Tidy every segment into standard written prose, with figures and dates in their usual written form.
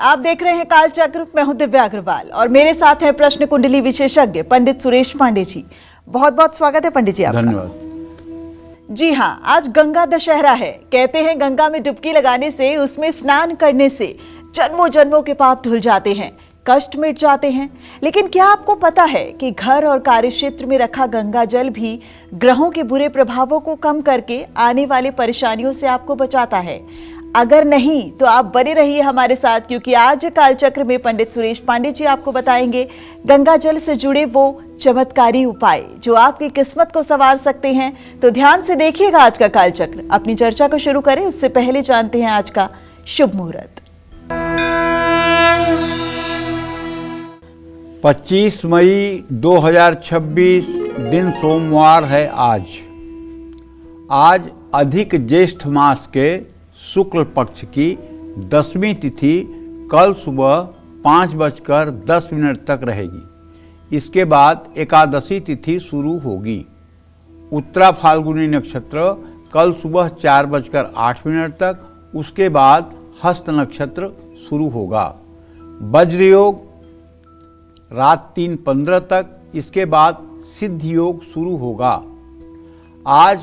आप देख रहे हैं कालचक्र। मैं हूं दिव्या अग्रवाल और मेरे साथ हैं प्रश्न कुंडली विशेषज्ञ पंडित सुरेश पांडे जी। बहुत बहुत स्वागत है पंडित जी आपका। धन्यवाद। जी हाँ, आज गंगा दशहरा है। कहते हैं गंगा में डुबकी लगाने से, उसमें स्नान करने से जन्मों जन्मों के पाप धुल जाते हैं, कष्ट मिट जाते हैं। लेकिन क्या आपको पता है कि घर और कार्य क्षेत्र में रखा गंगा जल भी ग्रहों के बुरे प्रभावों को कम करके आने वाले परेशानियों से आपको बचाता है? अगर नहीं तो आप बने रहिए हमारे साथ, क्योंकि आज कालचक्र में पंडित सुरेश पांडे जी आपको बताएंगे गंगा जल से जुड़े वो चमत्कारी उपाय जो आपकी किस्मत को संवार सकते हैं। तो ध्यान से देखिएगा आज का कालचक्र। अपनी चर्चा को शुरू करें उससे पहले जानते हैं आज का शुभ मुहूर्त। 25 मई 2026 दिन सोमवार है। आज अधिक ज्येष्ठ मास के शुक्ल पक्ष की 10वीं तिथि कल सुबह 5:10 तक रहेगी। इसके बाद एकादशी तिथि शुरू होगी। उत्तरा फाल्गुनी नक्षत्र कल सुबह 4:08 तक, उसके बाद हस्त नक्षत्र शुरू होगा। वज्र योग रात 3:15 तक, इसके बाद सिद्ध योग शुरू होगा। आज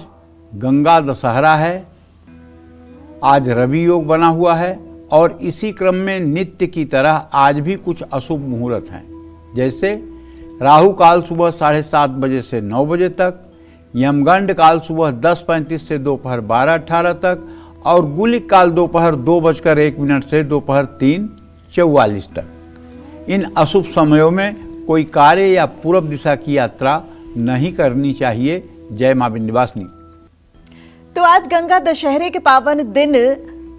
गंगा दशहरा है। आज रवि योग बना हुआ है और इसी क्रम में नित्य की तरह आज भी कुछ अशुभ मुहूर्त हैं, जैसे राहु काल सुबह 7:30 बजे से 9 बजे तक, यमगंड काल सुबह 10:35 से दोपहर 12:18 तक और गुलिक काल दोपहर 2:01 से दोपहर 3:44 तक। इन अशुभ समयों में कोई कार्य या पूर्व दिशा की यात्रा नहीं करनी चाहिए। जय मां विंध्यवासिनी। तो आज गंगा दशहरे के पावन दिन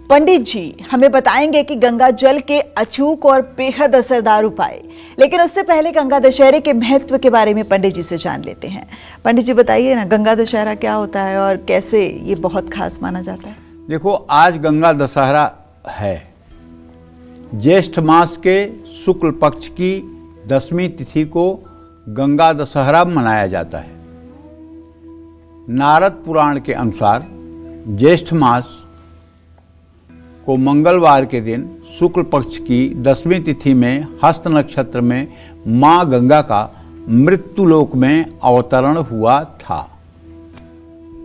पंडित जी हमें बताएंगे कि गंगा जल के अचूक और बेहद असरदार उपाय। लेकिन उससे पहले गंगा दशहरे के महत्व के बारे में पंडित जी से जान लेते हैं। पंडित जी बताइए ना, गंगा दशहरा क्या होता है और कैसे ये बहुत खास माना जाता है? देखो, आज गंगा दशहरा है। ज्येष्ठ मास के शुक्ल पक्ष की 10वीं तिथि को गंगा दशहरा मनाया जाता है। नारद पुराण के अनुसार ज्येष्ठ मास को मंगलवार के दिन शुक्ल पक्ष की 10वीं तिथि में हस्त नक्षत्र में मां गंगा का मृत्युलोक में अवतरण हुआ था।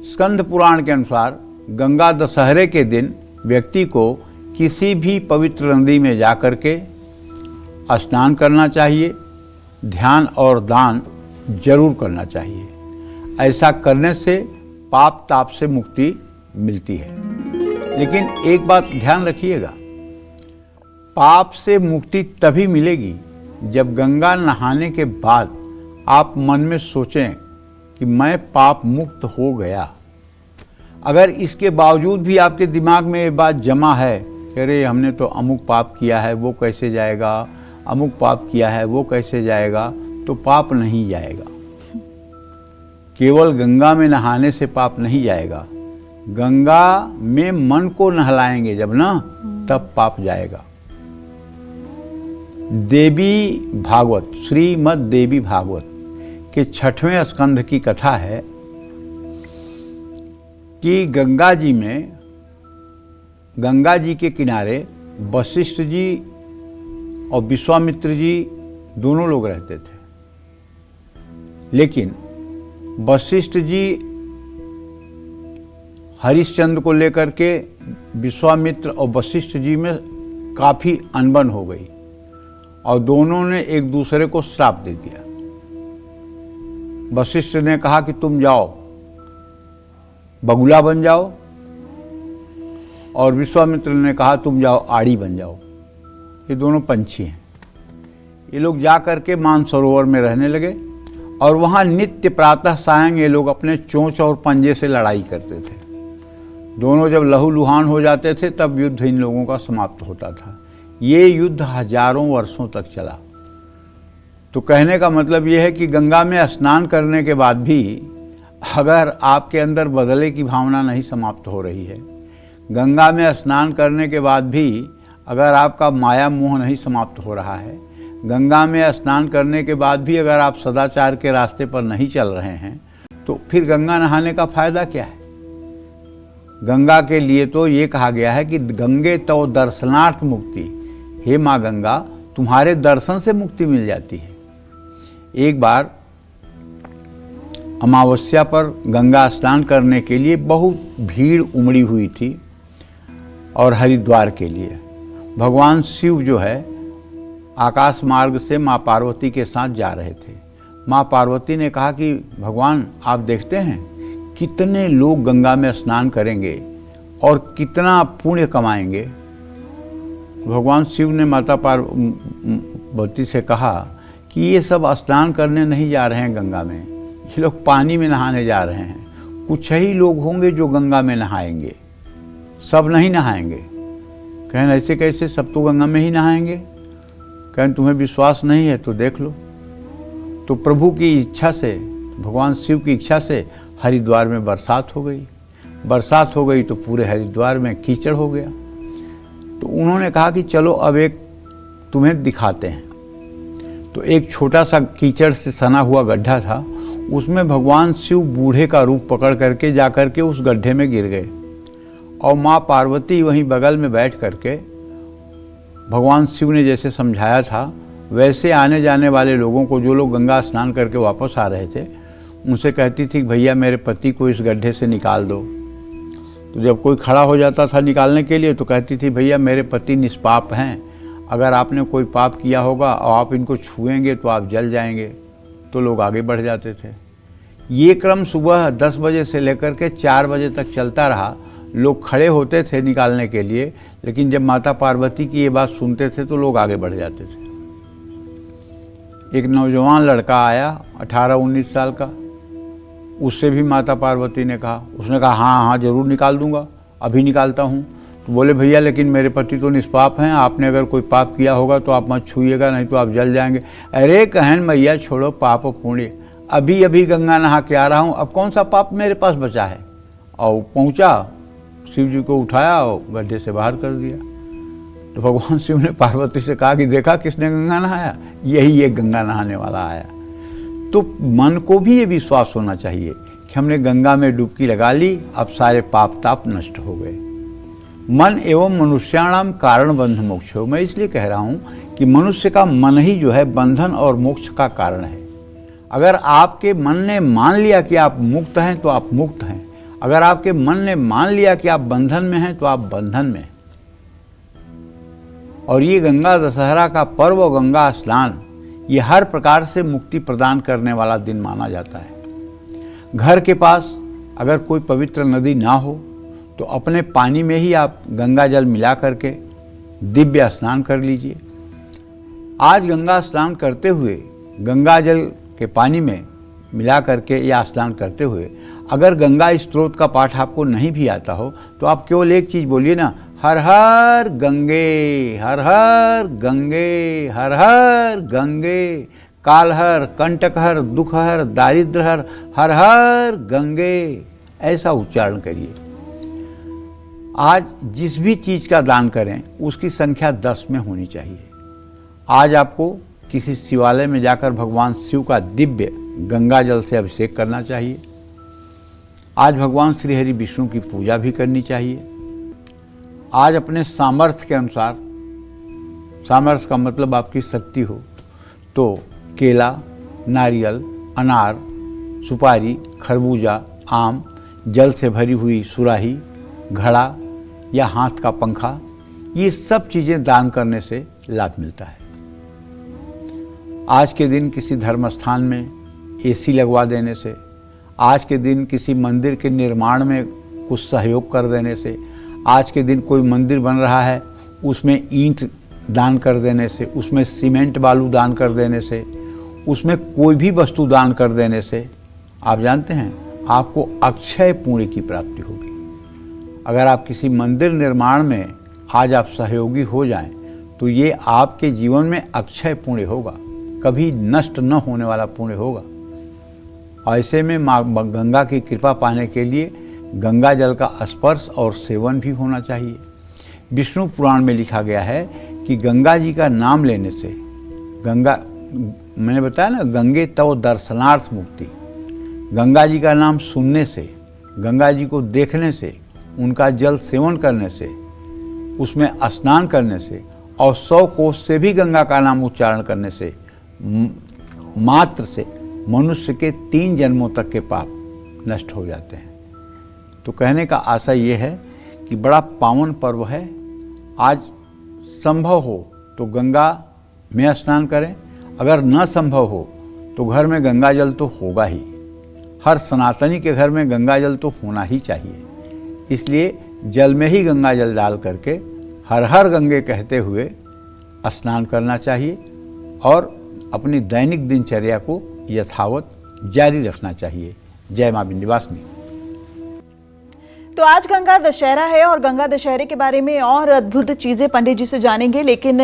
स्कंद पुराण के अनुसार गंगा दशहरे के दिन व्यक्ति को किसी भी पवित्र नदी में जाकर के स्नान करना चाहिए। ध्यान और दान जरूर करना चाहिए। ऐसा करने से पाप ताप से मुक्ति मिलती है। लेकिन एक बात ध्यान रखिएगा, पाप से मुक्ति तभी मिलेगी जब गंगा नहाने के बाद आप मन में सोचें कि मैं पाप मुक्त हो गया। अगर इसके बावजूद भी आपके दिमाग में ये बात जमा है कि अरे हमने तो अमुक पाप किया है, वो कैसे जाएगा, अमुक पाप किया है, वो कैसे जाएगा, तो पाप नहीं जाएगा। केवल गंगा में नहाने से पाप नहीं जाएगा। गंगा में मन को नहलाएंगे जब ना, तब पाप जाएगा। देवी भागवत, श्रीमद् देवी भागवत के 6वें स्कंध की कथा है कि गंगा जी के किनारे वशिष्ठ जी और विश्वामित्र जी दोनों लोग रहते थे। लेकिन वशिष्ठ जी हरिश्चंद्र को लेकर के विश्वामित्र और वशिष्ठ जी में काफ़ी अनबन हो गई और दोनों ने एक दूसरे को श्राप दे दिया। वशिष्ठ ने कहा कि तुम जाओ बगुला बन जाओ, और विश्वामित्र ने कहा तुम जाओ आड़ी बन जाओ। ये दोनों पंछी हैं। ये लोग जा करके मानसरोवर में रहने लगे और वहाँ नित्य प्रातः सायं ये लोग अपने चोंच और पंजे से लड़ाई करते थे। दोनों जब लहूलुहान हो जाते थे तब युद्ध इन लोगों का समाप्त होता था। ये युद्ध हजारों वर्षों तक चला। तो कहने का मतलब ये है कि गंगा में स्नान करने के बाद भी अगर आपके अंदर बदले की भावना नहीं समाप्त हो रही है, गंगा में स्नान करने के बाद भी अगर आपका माया मोह नहीं समाप्त हो रहा है, गंगा में स्नान करने के बाद भी अगर आप सदाचार के रास्ते पर नहीं चल रहे हैं, तो फिर गंगा नहाने का फायदा क्या है? गंगा के लिए तो ये कहा गया है कि गंगे तो दर्शनार्थ मुक्ति, हे माँ गंगा, तुम्हारे दर्शन से मुक्ति मिल जाती है। एक बार अमावस्या पर गंगा स्नान करने के लिए बहुत भीड़ उमड़ी हुई थी और हरिद्वार के लिए भगवान शिव जो है आकाश मार्ग से माँ पार्वती के साथ जा रहे थे। माँ पार्वती ने कहा कि भगवान, आप देखते हैं कितने लोग गंगा में स्नान करेंगे और कितना पुण्य कमाएंगे। भगवान शिव ने माता पार्वती से कहा कि ये सब स्नान करने नहीं जा रहे हैं गंगा में, ये लोग पानी में नहाने जा रहे हैं। कुछ ही लोग होंगे जो गंगा में नहाएंगे, सब नहीं नहाएंगे। कहें ऐसे कैसे, सब तो गंगा में ही नहाएंगे। कहें तुम्हें विश्वास नहीं है तो देख लो। तो प्रभु की इच्छा से, भगवान शिव की इच्छा से हरिद्वार में बरसात हो गई। बरसात हो गई तो पूरे हरिद्वार में कीचड़ हो गया। तो उन्होंने कहा कि चलो अब एक तुम्हें दिखाते हैं। तो एक छोटा सा कीचड़ से सना हुआ गड्ढा था, उसमें भगवान शिव बूढ़े का रूप पकड़ करके जा करके उस गड्ढे में गिर गए और माँ पार्वती वहीं बगल में बैठ करके भगवान शिव ने जैसे समझाया था वैसे आने जाने वाले लोगों को, जो लोग गंगा स्नान करके वापस आ रहे थे, उनसे कहती थी भैया मेरे पति को इस गड्ढे से निकाल दो। तो जब कोई खड़ा हो जाता था निकालने के लिए तो कहती थी भैया मेरे पति निष्पाप हैं, अगर आपने कोई पाप किया होगा और आप इनको छुएंगे तो आप जल जाएंगे। तो लोग आगे बढ़ जाते थे। ये क्रम सुबह 10 बजे से लेकर के 4 बजे तक चलता रहा। लोग खड़े होते थे निकालने के लिए, लेकिन जब माता पार्वती की ये बात सुनते थे तो लोग आगे बढ़ जाते थे। एक नौजवान लड़का आया 18-19 साल का, उससे भी माता पार्वती ने कहा, उसने कहा हाँ जरूर निकाल दूंगा, अभी निकालता हूँ। तो बोले भैया लेकिन मेरे पति तो निष्पाप हैं, आपने अगर कोई पाप किया होगा तो आप मत छूइएगा, नहीं तो आप जल जाएंगे। अरे कहन मैया छोड़ो पाप पुण्य, अभी अभी गंगा नहा के आ रहा हूँ, अब कौन सा पाप मेरे पास बचा है। और पहुँचा, शिव जी को उठाया और गड्ढे से बाहर कर दिया। तो भगवान शिव ने पार्वती से कहा कि देखा किसने गंगा नहाया, यही एक गंगा नहाने वाला आया। तो मन को भी ये विश्वास होना चाहिए कि हमने गंगा में डुबकी लगा ली, अब सारे पाप ताप नष्ट हो गए। मन एवं मनुष्याणाम कारण बंध मोक्ष हो। मैं इसलिए कह रहा हूँ कि मनुष्य का मन ही जो है बंधन और मोक्ष का कारण है। अगर आपके मन ने मान लिया कि आप मुक्त हैं तो आप मुक्त हैं, अगर आपके मन ने मान लिया कि आप बंधन में हैं तो आप बंधन में हैं। और ये गंगा दशहरा का पर्व, गंगा स्नान, ये हर प्रकार से मुक्ति प्रदान करने वाला दिन माना जाता है। घर के पास अगर कोई पवित्र नदी ना हो तो अपने पानी में ही आप गंगा जल मिला करके दिव्य स्नान कर लीजिए। आज गंगा स्नान करते हुए, गंगा जल के पानी में मिला करके या स्नान करते हुए अगर गंगा स्त्रोत का पाठ आपको नहीं भी आता हो तो आप केवल एक चीज़ बोलिए ना, हर हर गंगे, हर हर गंगे, हर हर गंगे, काल हर, कंटक हर, दुख हर, दारिद्र हर, हर हर गंगे, ऐसा उच्चारण करिए। आज जिस भी चीज़ का दान करें उसकी संख्या 10 में होनी चाहिए। आज आपको किसी शिवालय में जाकर भगवान शिव का दिव्य गंगा जल से अभिषेक करना चाहिए। आज भगवान श्री हरि विष्णु की पूजा भी करनी चाहिए। आज अपने सामर्थ्य के अनुसार, सामर्थ्य का मतलब आपकी शक्ति हो, तो केला, नारियल, अनार, सुपारी, खरबूजा, आम, जल से भरी हुई सुराही, घड़ा या हाथ का पंखा, ये सब चीज़ें दान करने से लाभ मिलता है। आज के दिन किसी धर्म स्थान में एसी लगवा देने से, आज के दिन किसी मंदिर के निर्माण में कुछ सहयोग कर देने से, आज के दिन कोई मंदिर बन रहा है उसमें ईंट दान कर देने से, उसमें सीमेंट बालू दान कर देने से, उसमें कोई भी वस्तु दान कर देने से, आप जानते हैं आपको अक्षय पुण्य की प्राप्ति होगी। अगर आप किसी मंदिर निर्माण में आज आप सहयोगी हो जाएं तो ये आपके जीवन में अक्षय पुण्य होगा, कभी नष्ट न होने वाला पुण्य होगा। ऐसे में माँ गंगा की कृपा पाने के लिए गंगा जल का स्पर्श और सेवन भी होना चाहिए। विष्णु पुराण में लिखा गया है कि गंगा जी का नाम लेने से, गंगा, मैंने बताया ना, गंगे तव दर्शनार्थ मुक्ति, गंगा जी का नाम सुनने से, गंगा जी को देखने से, उनका जल सेवन करने से, उसमें स्नान करने से और 100 कोस से भी गंगा का नाम उच्चारण करने से मात्र से मनुष्य के 3 जन्मों तक के पाप नष्ट हो जाते हैं। तो कहने का आशा ये है कि बड़ा पावन पर्व है। आज संभव हो तो गंगा में स्नान करें, अगर न संभव हो तो घर में गंगा जल तो होगा ही। हर सनातनी के घर में गंगा जल तो होना ही चाहिए। इसलिए जल में ही गंगा जल डाल करके हर हर गंगे कहते हुए स्नान करना चाहिए और अपनी दैनिक दिनचर्या को यथावत जारी रखना चाहिए। जय मां विंध्यवासिनी। तो आज गंगा दशहरा है और गंगा दशहरे के बारे में और अद्भुत चीजें पंडित जी से जानेंगे, लेकिन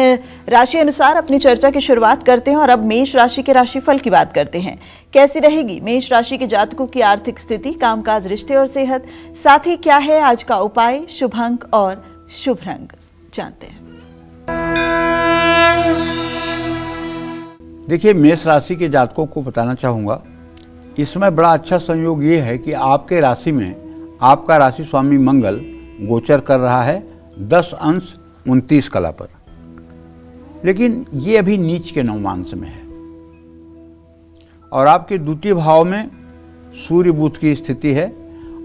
राशि अनुसार अपनी चर्चा की शुरुआत करते हैं और अब मेष राशि के राशिफल की बात करते हैं। कैसी रहेगी मेष राशि के जातकों की आर्थिक स्थिति, कामकाज, रिश्ते और सेहत, साथ ही क्या है आज का उपाय, शुभ अंक और शुभ रंग, जानते हैं। देखिए, मेष राशि के जातकों को बताना चाहूँगा, इसमें बड़ा अच्छा संयोग ये है कि आपके राशि में आपका राशि स्वामी मंगल गोचर कर रहा है 10 अंश 29 कला पर, लेकिन ये अभी नीच के नवमांश में है और आपके द्वितीय भाव में सूर्य बुध की स्थिति है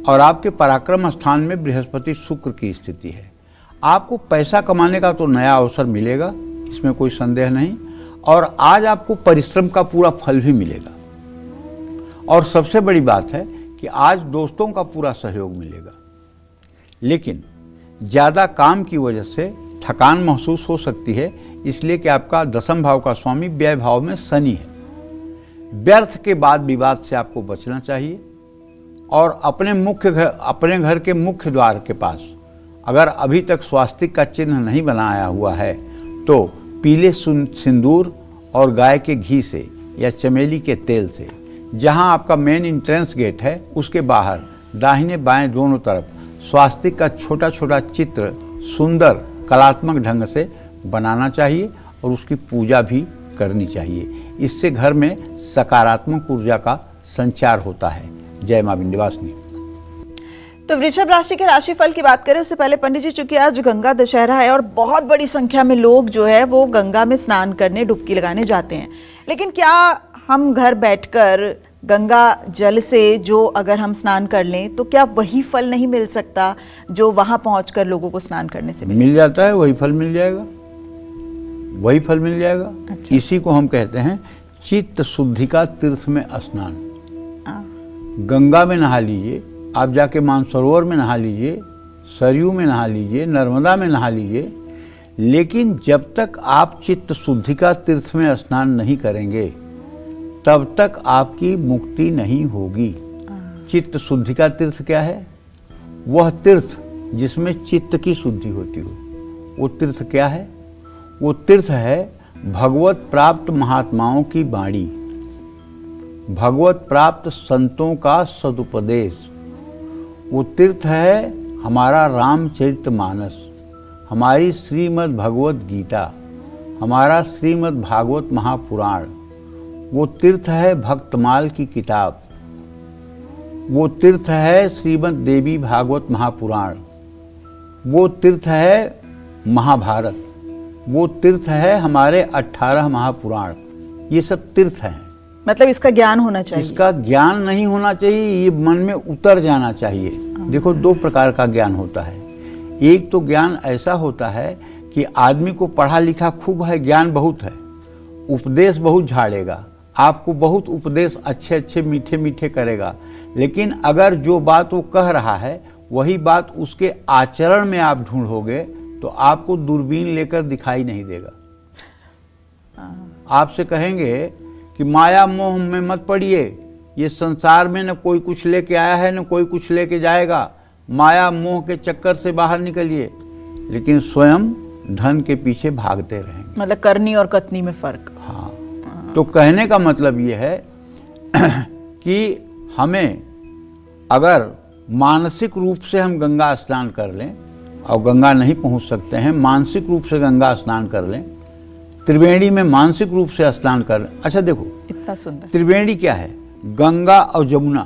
और आपके पराक्रम स्थान में बृहस्पति शुक्र की स्थिति है। आपको पैसा कमाने का तो नया अवसर मिलेगा, इसमें कोई संदेह नहीं, और आज आपको परिश्रम का पूरा फल भी मिलेगा। और सबसे बड़ी बात है कि आज दोस्तों का पूरा सहयोग मिलेगा, लेकिन ज़्यादा काम की वजह से थकान महसूस हो सकती है, इसलिए कि आपका 10वें भाव का स्वामी व्यय भाव में शनि है। व्यर्थ के बाद विवाद से आपको बचना चाहिए और अपने घर के मुख्य द्वार के पास अगर अभी तक स्वास्तिक का चिन्ह नहीं बनाया हुआ है तो पीले सिंदूर और गाय के घी से या चमेली के तेल से, जहां आपका मेन एंट्रेंस गेट है उसके बाहर दाहिने बाएं दोनों तरफ स्वास्तिक का छोटा छोटा चित्र सुंदर कलात्मक ढंग से बनाना चाहिए और उसकी पूजा भी करनी चाहिए। इससे घर में सकारात्मक ऊर्जा का संचार होता है। जय मां विंध्यवासिनी। तो वृषभ राशि के राशिफल की बात करें उससे पहले पंडित जी, चूंकि आज गंगा दशहरा है और बहुत बड़ी संख्या में लोग जो है वो गंगा में स्नान करने, डुबकी लगाने जाते हैं, लेकिन क्या हम घर बैठकर गंगा जल से जो अगर हम स्नान कर लें तो क्या वही फल नहीं मिल सकता जो वहां पहुंचकर लोगों को स्नान करने से मिल जाता है? वही फल मिल जाएगा, वही फल मिल जाएगा। अच्छा। इसी को हम कहते हैं चित्त शुद्धि का तीर्थ में स्नान। गंगा में नहा लीजिए, आप जाके मानसरोवर में नहा लीजिए, सरयू में नहा लीजिए, नर्मदा में नहा लीजिए, लेकिन जब तक आप चित्त शुद्धि का तीर्थ में स्नान नहीं करेंगे तब तक आपकी मुक्ति नहीं होगी। चित्त शुद्धि का तीर्थ क्या है? वह तीर्थ जिसमें चित्त की शुद्धि होती हो। वो तीर्थ क्या है? वो तीर्थ है भगवत प्राप्त महात्माओं की वाणी, भगवत प्राप्त संतों का सदुपदेश। वो तीर्थ है हमारा रामचरितमानस, हमारी श्रीमद् भगवत गीता, हमारा श्रीमद् भागवत महापुराण। वो तीर्थ है भक्तमाल की किताब, वो तीर्थ है श्रीमद् देवी भागवत महापुराण, वो तीर्थ है महाभारत, वो तीर्थ है हमारे 18 महापुराण। ये सब तीर्थ हैं। मतलब इसका ज्ञान होना चाहिए। इसका ज्ञान नहीं होना चाहिए, ये मन में उतर जाना चाहिए। देखो, 2 प्रकार का ज्ञान होता है। एक तो ज्ञान ऐसा होता है कि आदमी को पढ़ा लिखा खूब है, ज्ञान बहुत है, उपदेश बहुत झाड़ेगा, आपको बहुत उपदेश अच्छे अच्छे मीठे मीठे करेगा, लेकिन अगर जो बात वो कह रहा है वही बात उसके आचरण में आप ढूंढोगे तो आपको दूरबीन लेकर दिखाई नहीं देगा। आपसे कहेंगे कि माया मोह में मत पड़िए, ये संसार में न कोई कुछ लेके आया है न कोई कुछ लेके जाएगा, माया मोह के चक्कर से बाहर निकलिए, लेकिन स्वयं धन के पीछे भागते रहेंगे। मतलब करनी और कथनी में फर्क। हाँ, तो कहने का मतलब ये है कि हमें अगर मानसिक रूप से हम गंगा स्नान कर लें, और गंगा नहीं पहुंच सकते हैं, मानसिक रूप से गंगा स्नान कर लें, त्रिवेणी में मानसिक रूप से स्नान कर लें। अच्छा देखो, इतना सुंदर। त्रिवेणी क्या है? गंगा और जमुना,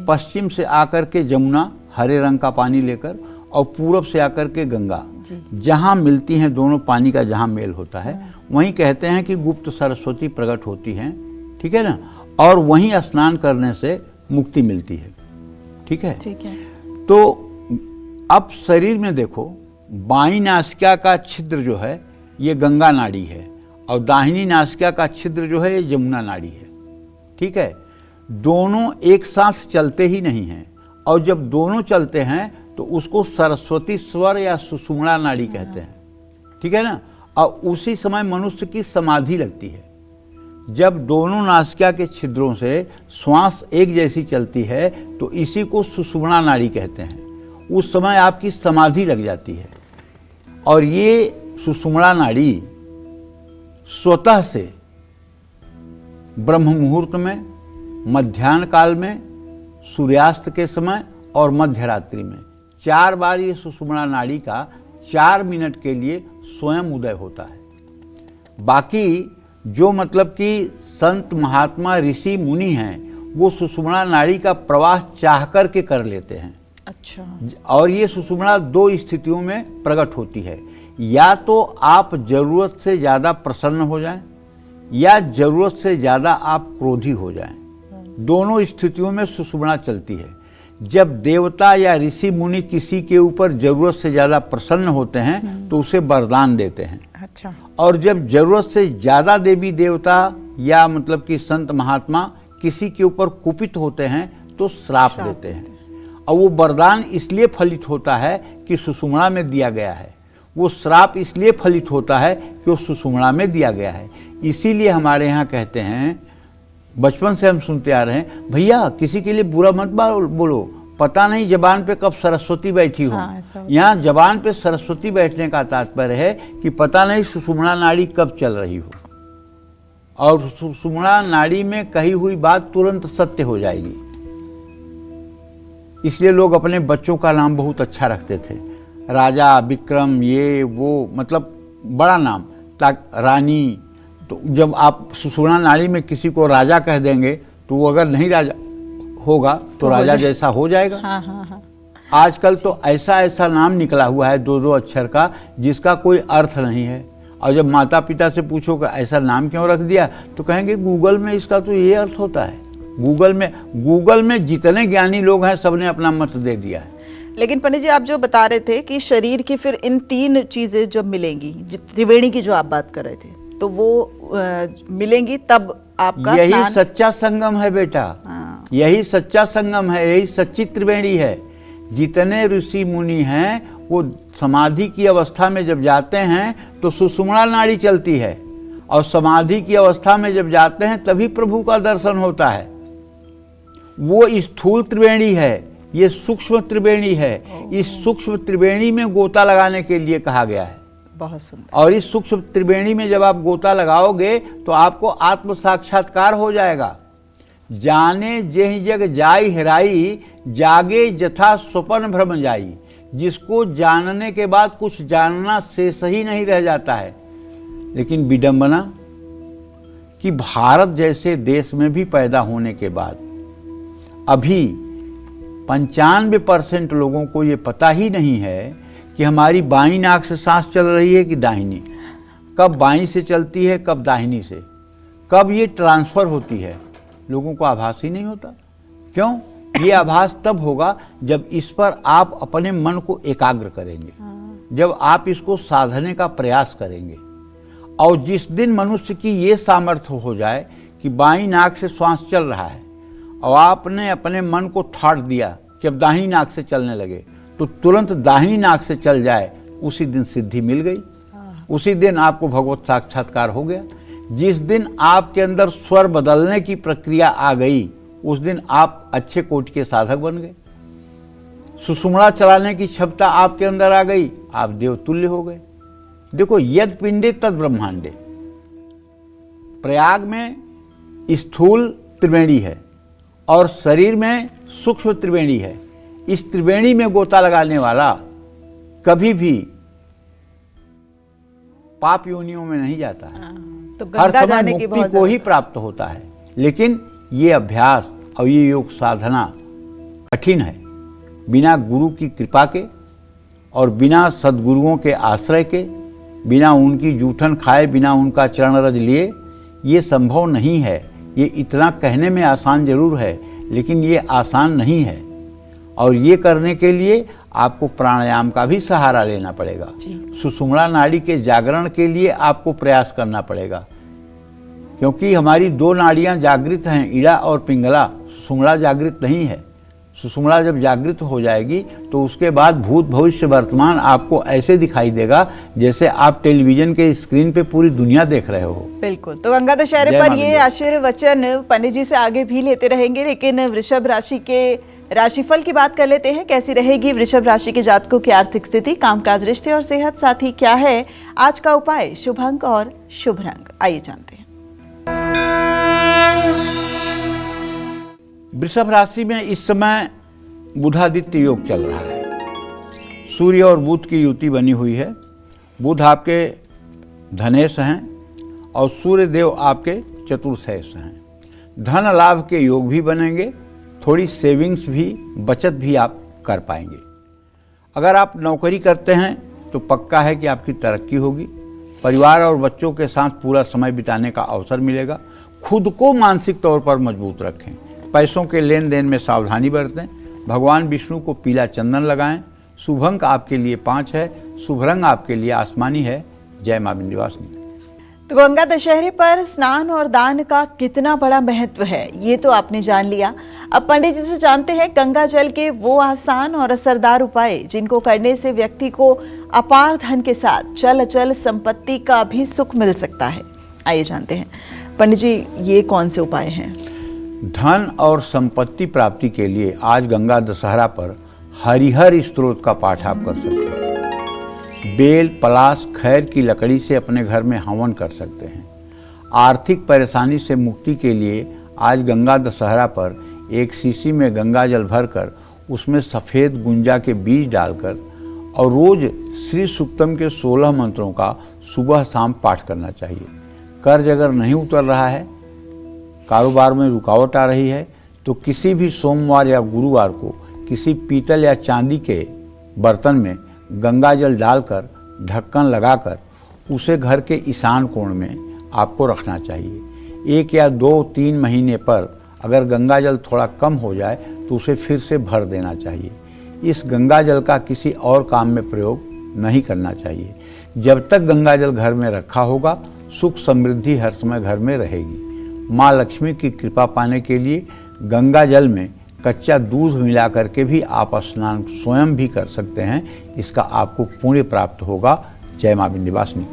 पश्चिम से आकर के जमुना हरे रंग का पानी लेकर और पूरब से आकर के गंगा, जी। जहाँ मिलती हैं दोनों पानी का जहाँ मेल होता है, वहीं कहते हैं कि गुप्त सरस्वती प्रकट होती हैं, ठीक है ना, और वहीं स्नान करने से मुक्ति मिलती है, ठीक है। ठीक है। तो अब शरीर में देखो, बाईं नासिका का छिद्र जो है ये गंगा नाड़ी है, और दाहिनी नासिका का छिद्र जो है ये यमुना नाड़ी है, ठीक है। दोनों एक साथ चलते ही नहीं हैं, और जब दोनों चलते हैं तो उसको सरस्वती स्वर या सुषुम्ना नाड़ी कहते हैं, ठीक है ना। और उसी समय मनुष्य की समाधि लगती है, जब दोनों नासिका के छिद्रों से श्वास एक जैसी चलती है तो इसी को सुषुम्ना नाड़ी कहते हैं। उस समय आपकी समाधि लग जाती है, और ये सुषुम्ना नाड़ी स्वतः से ब्रह्म मुहूर्त में, मध्याह्न काल में, सूर्यास्त के समय और मध्य रात्रि में 4 बार ये सुषुम्ना नाड़ी का 4 मिनट के लिए स्वयं उदय होता है। बाकी जो मतलब कि संत महात्मा ऋषि मुनि हैं वो सुषुम्ना नाड़ी का प्रवाह चाह कर के कर लेते हैं। अच्छा। और ये सुषुम्ना 2 स्थितियों में प्रकट होती है, या तो आप जरूरत से ज़्यादा प्रसन्न हो जाएं, या जरूरत से ज़्यादा आप क्रोधी हो जाएं। दोनों स्थितियों में सुषुम्ना चलती है। जब देवता या ऋषि मुनि किसी के ऊपर जरूरत से ज़्यादा प्रसन्न होते हैं तो उसे वरदान देते हैं। अच्छा। और जब जरूरत से ज़्यादा देवी देवता या मतलब कि संत महात्मा किसी के ऊपर कुपित होते हैं तो श्राप देते हैं। और वो वरदान इसलिए फलित होता है कि सुषुम्ना में दिया गया है, वो श्राप इसलिए फलित होता है कि वो सुषुम्ना में दिया गया है। इसीलिए हमारे यहाँ कहते हैं, बचपन से हम सुनते आ रहे हैं, भैया किसी के लिए बुरा मत बोलो, पता नहीं जबान पे कब सरस्वती बैठी हो। यहाँ जबान पे सरस्वती बैठने का तात्पर्य है कि पता नहीं सुषुम्ना नाड़ी कब चल रही हो, और सुषुम्ना नाड़ी में कही हुई बात तुरंत सत्य हो जाएगी। इसलिए लोग अपने बच्चों का नाम बहुत अच्छा रखते थे, राजा, विक्रम, ये वो, मतलब बड़ा नाम, रानी। तो जब आप सुषुम्ना नाड़ी में किसी को राजा कह देंगे तो वो अगर नहीं राजा होगा तो राजा जैसा हो जाएगा। हाँ, हाँ, हाँ। आजकल तो ऐसा नाम निकला हुआ है 2-2 अक्षर का जिसका कोई अर्थ नहीं है, और जब माता पिता से पूछो कि ऐसा नाम क्यों रख दिया तो कहेंगे गूगल में इसका तो ये अर्थ होता है। गूगल में जितने ज्ञानी लोग हैं सबने अपना मत दे दिया है। लेकिन पंडित जी, आप जो बता रहे थे कि शरीर की फिर इन 3 चीजें जब मिलेंगी, त्रिवेणी की जो आप बात कर रहे थे, तो वो मिलेंगी तब आपका यही सच्चा संगम है बेटा। हाँ। यही सच्चा संगम है, यही सच्ची त्रिवेणी है। जितने ऋषि मुनि हैं वो समाधि की अवस्था में जब जाते हैं तो सुषुम्ना नाड़ी चलती है, और समाधि की अवस्था में जब जाते हैं तभी प्रभु का दर्शन होता है। वो स्थूल त्रिवेणी है, ये सूक्ष्म त्रिवेणी है। इस सूक्ष्म त्रिवेणी में गोता लगाने के लिए कहा गया है। बहुत सुंदर। और इस सूक्ष्म त्रिवेणी में जब आप गोता लगाओगे तो आपको आत्म साक्षात्कार हो जाएगा। जाने जेहि जग जाई हेराई, जागे जथा स्वपन भ्रम जाई। जिसको जानने के बाद कुछ जानना शेष ही नहीं रह जाता है। लेकिन विडंबना कि भारत जैसे देश में भी पैदा होने के बाद अभी 95% लोगों को ये पता ही नहीं है कि हमारी बाईं नाक से सांस चल रही है कि दाहिनी, कब बाईं से चलती है, कब दाहिनी से, कब ये ट्रांसफर होती है, लोगों को आभास ही नहीं होता। क्यों? ये आभास तब होगा जब इस पर आप अपने मन को एकाग्र करेंगे, जब आप इसको साधने का प्रयास करेंगे। और जिस दिन मनुष्य की ये सामर्थ्य हो जाए कि बाईं नाक से श्वास चल रहा है और आपने अपने मन को ठाट दिया कि अब दाहिनी नाक से चलने लगे, तो तुरंत दाहिनी नाक से चल जाए, उसी दिन सिद्धि मिल गई, उसी दिन आपको भगवत साक्षात्कार हो गया। जिस दिन आपके अंदर स्वर बदलने की प्रक्रिया आ गई, उस दिन आप अच्छे कोटि के साधक बन गए। सुषुम्ना चलाने की क्षमता आपके अंदर आ गई, आप देवतुल्य हो गए। देखो, यद पिंडे तद ब्रह्मांडे। प्रयाग में स्थूल त्रिवेणी है और शरीर में सूक्ष्म त्रिवेणी है। इस त्रिवेणी में गोता लगाने वाला कभी भी पाप योनियों में नहीं जाता है। तो हर गंगा समय जाने की मुक्ति को ही प्राप्त होता है। लेकिन ये अभ्यास और ये योग साधना कठिन है। बिना गुरु की कृपा के, और बिना सद्गुरुओं के आश्रय के, बिना उनकी जूठन खाए, बिना उनका चरण रज लिए ये संभव नहीं है। ये इतना कहने में आसान जरूर है, लेकिन ये आसान नहीं है। और ये करने के लिए आपको प्राणायाम का भी सहारा लेना पड़ेगा। सुषुम्ना नाड़ी के जागरण के लिए आपको प्रयास करना पड़ेगा, क्योंकि हमारी दो नाड़ियां जागृत हैं, इड़ा और पिंगला। सुषुम्ना जागृत नहीं है। सुषुम्ना जब जागृत हो जाएगी तो उसके बाद भूत भविष्य वर्तमान आपको ऐसे दिखाई देगा जैसे आप टेलीविजन के स्क्रीन पे पूरी दुनिया देख रहे हो। बिल्कुल। तो गंगा दशहरे पर ये आशीर्वचन पंडित जी से आगे भी लेते रहेंगे, लेकिन वृषभ राशि के राशिफल की बात कर लेते हैं। कैसी रहेगी वृषभ राशि के जातकों की आर्थिक स्थिति, कामकाज, रिश्ते और सेहत, साथ ही क्या है आज का उपाय, शुभ अंक और शुभ रंग, आइए जानते हैं। वृषभ राशि में इस समय बुधादित्य योग चल रहा है। सूर्य और बुध की युति बनी हुई है। बुध आपके धनेश हैं और सूर्य देव आपके चतुर्थेश हैं। धन लाभ के योग भी बनेंगे। थोड़ी सेविंग्स भी, बचत भी आप कर पाएंगे। अगर आप नौकरी करते हैं तो पक्का है कि आपकी तरक्की होगी। परिवार और बच्चों के साथ पूरा समय बिताने का अवसर मिलेगा। खुद को मानसिक तौर पर मजबूत रखें। पैसों के लेन देन में सावधानी बरतें। भगवान विष्णु को पीला चंदन लगाएं। शुभ अंक आपके लिए 5 है। शुभ रंग आपके लिए आसमानी है। जय मां विंध्यवासिनी। तो गंगा दशहरे पर स्नान और दान का कितना बड़ा महत्व है, ये तो आपने जान लिया। अब पंडित जी से जानते हैं गंगा जल के वो आसान और असरदार उपाय जिनको करने से व्यक्ति को अपार धन के साथ चल अचल संपत्ति का भी सुख मिल सकता है। आइए जानते हैं पंडित जी, ये कौन से उपाय हैं? धन और संपत्ति प्राप्ति के लिए आज गंगा दशहरा पर हरिहर स्त्रोत का पाठ आप कर सकते हैं। बेल, पलाश, खैर की लकड़ी से अपने घर में हवन कर सकते हैं। आर्थिक परेशानी से मुक्ति के लिए आज गंगा दशहरा पर एक शीशी में गंगा जल भरकर उसमें सफ़ेद गुंजा के बीज डालकर और रोज श्री सूक्तम के 16 मंत्रों का सुबह शाम पाठ करना चाहिए। कर्ज अगर नहीं उतर रहा है, कारोबार में रुकावट आ रही है, तो किसी भी सोमवार या गुरुवार को किसी पीतल या चांदी के बर्तन में गंगा जल डालकर ढक्कन लगाकर उसे घर के ईशान कोण में आपको रखना चाहिए। 1 या 2-3 महीने पर अगर गंगा जल थोड़ा कम हो जाए तो उसे फिर से भर देना चाहिए। इस गंगा जल का किसी और काम में प्रयोग नहीं करना चाहिए। जब तक गंगा जल घर में रखा होगा, सुख समृद्धि हर समय घर में रहेगी। माँ लक्ष्मी की कृपा पाने के लिए गंगा जल में कच्चा दूध मिला करके भी आप स्नान स्वयं भी कर सकते हैं। इसका आपको पुण्य प्राप्त होगा। जय मां विंध्यवासिनी।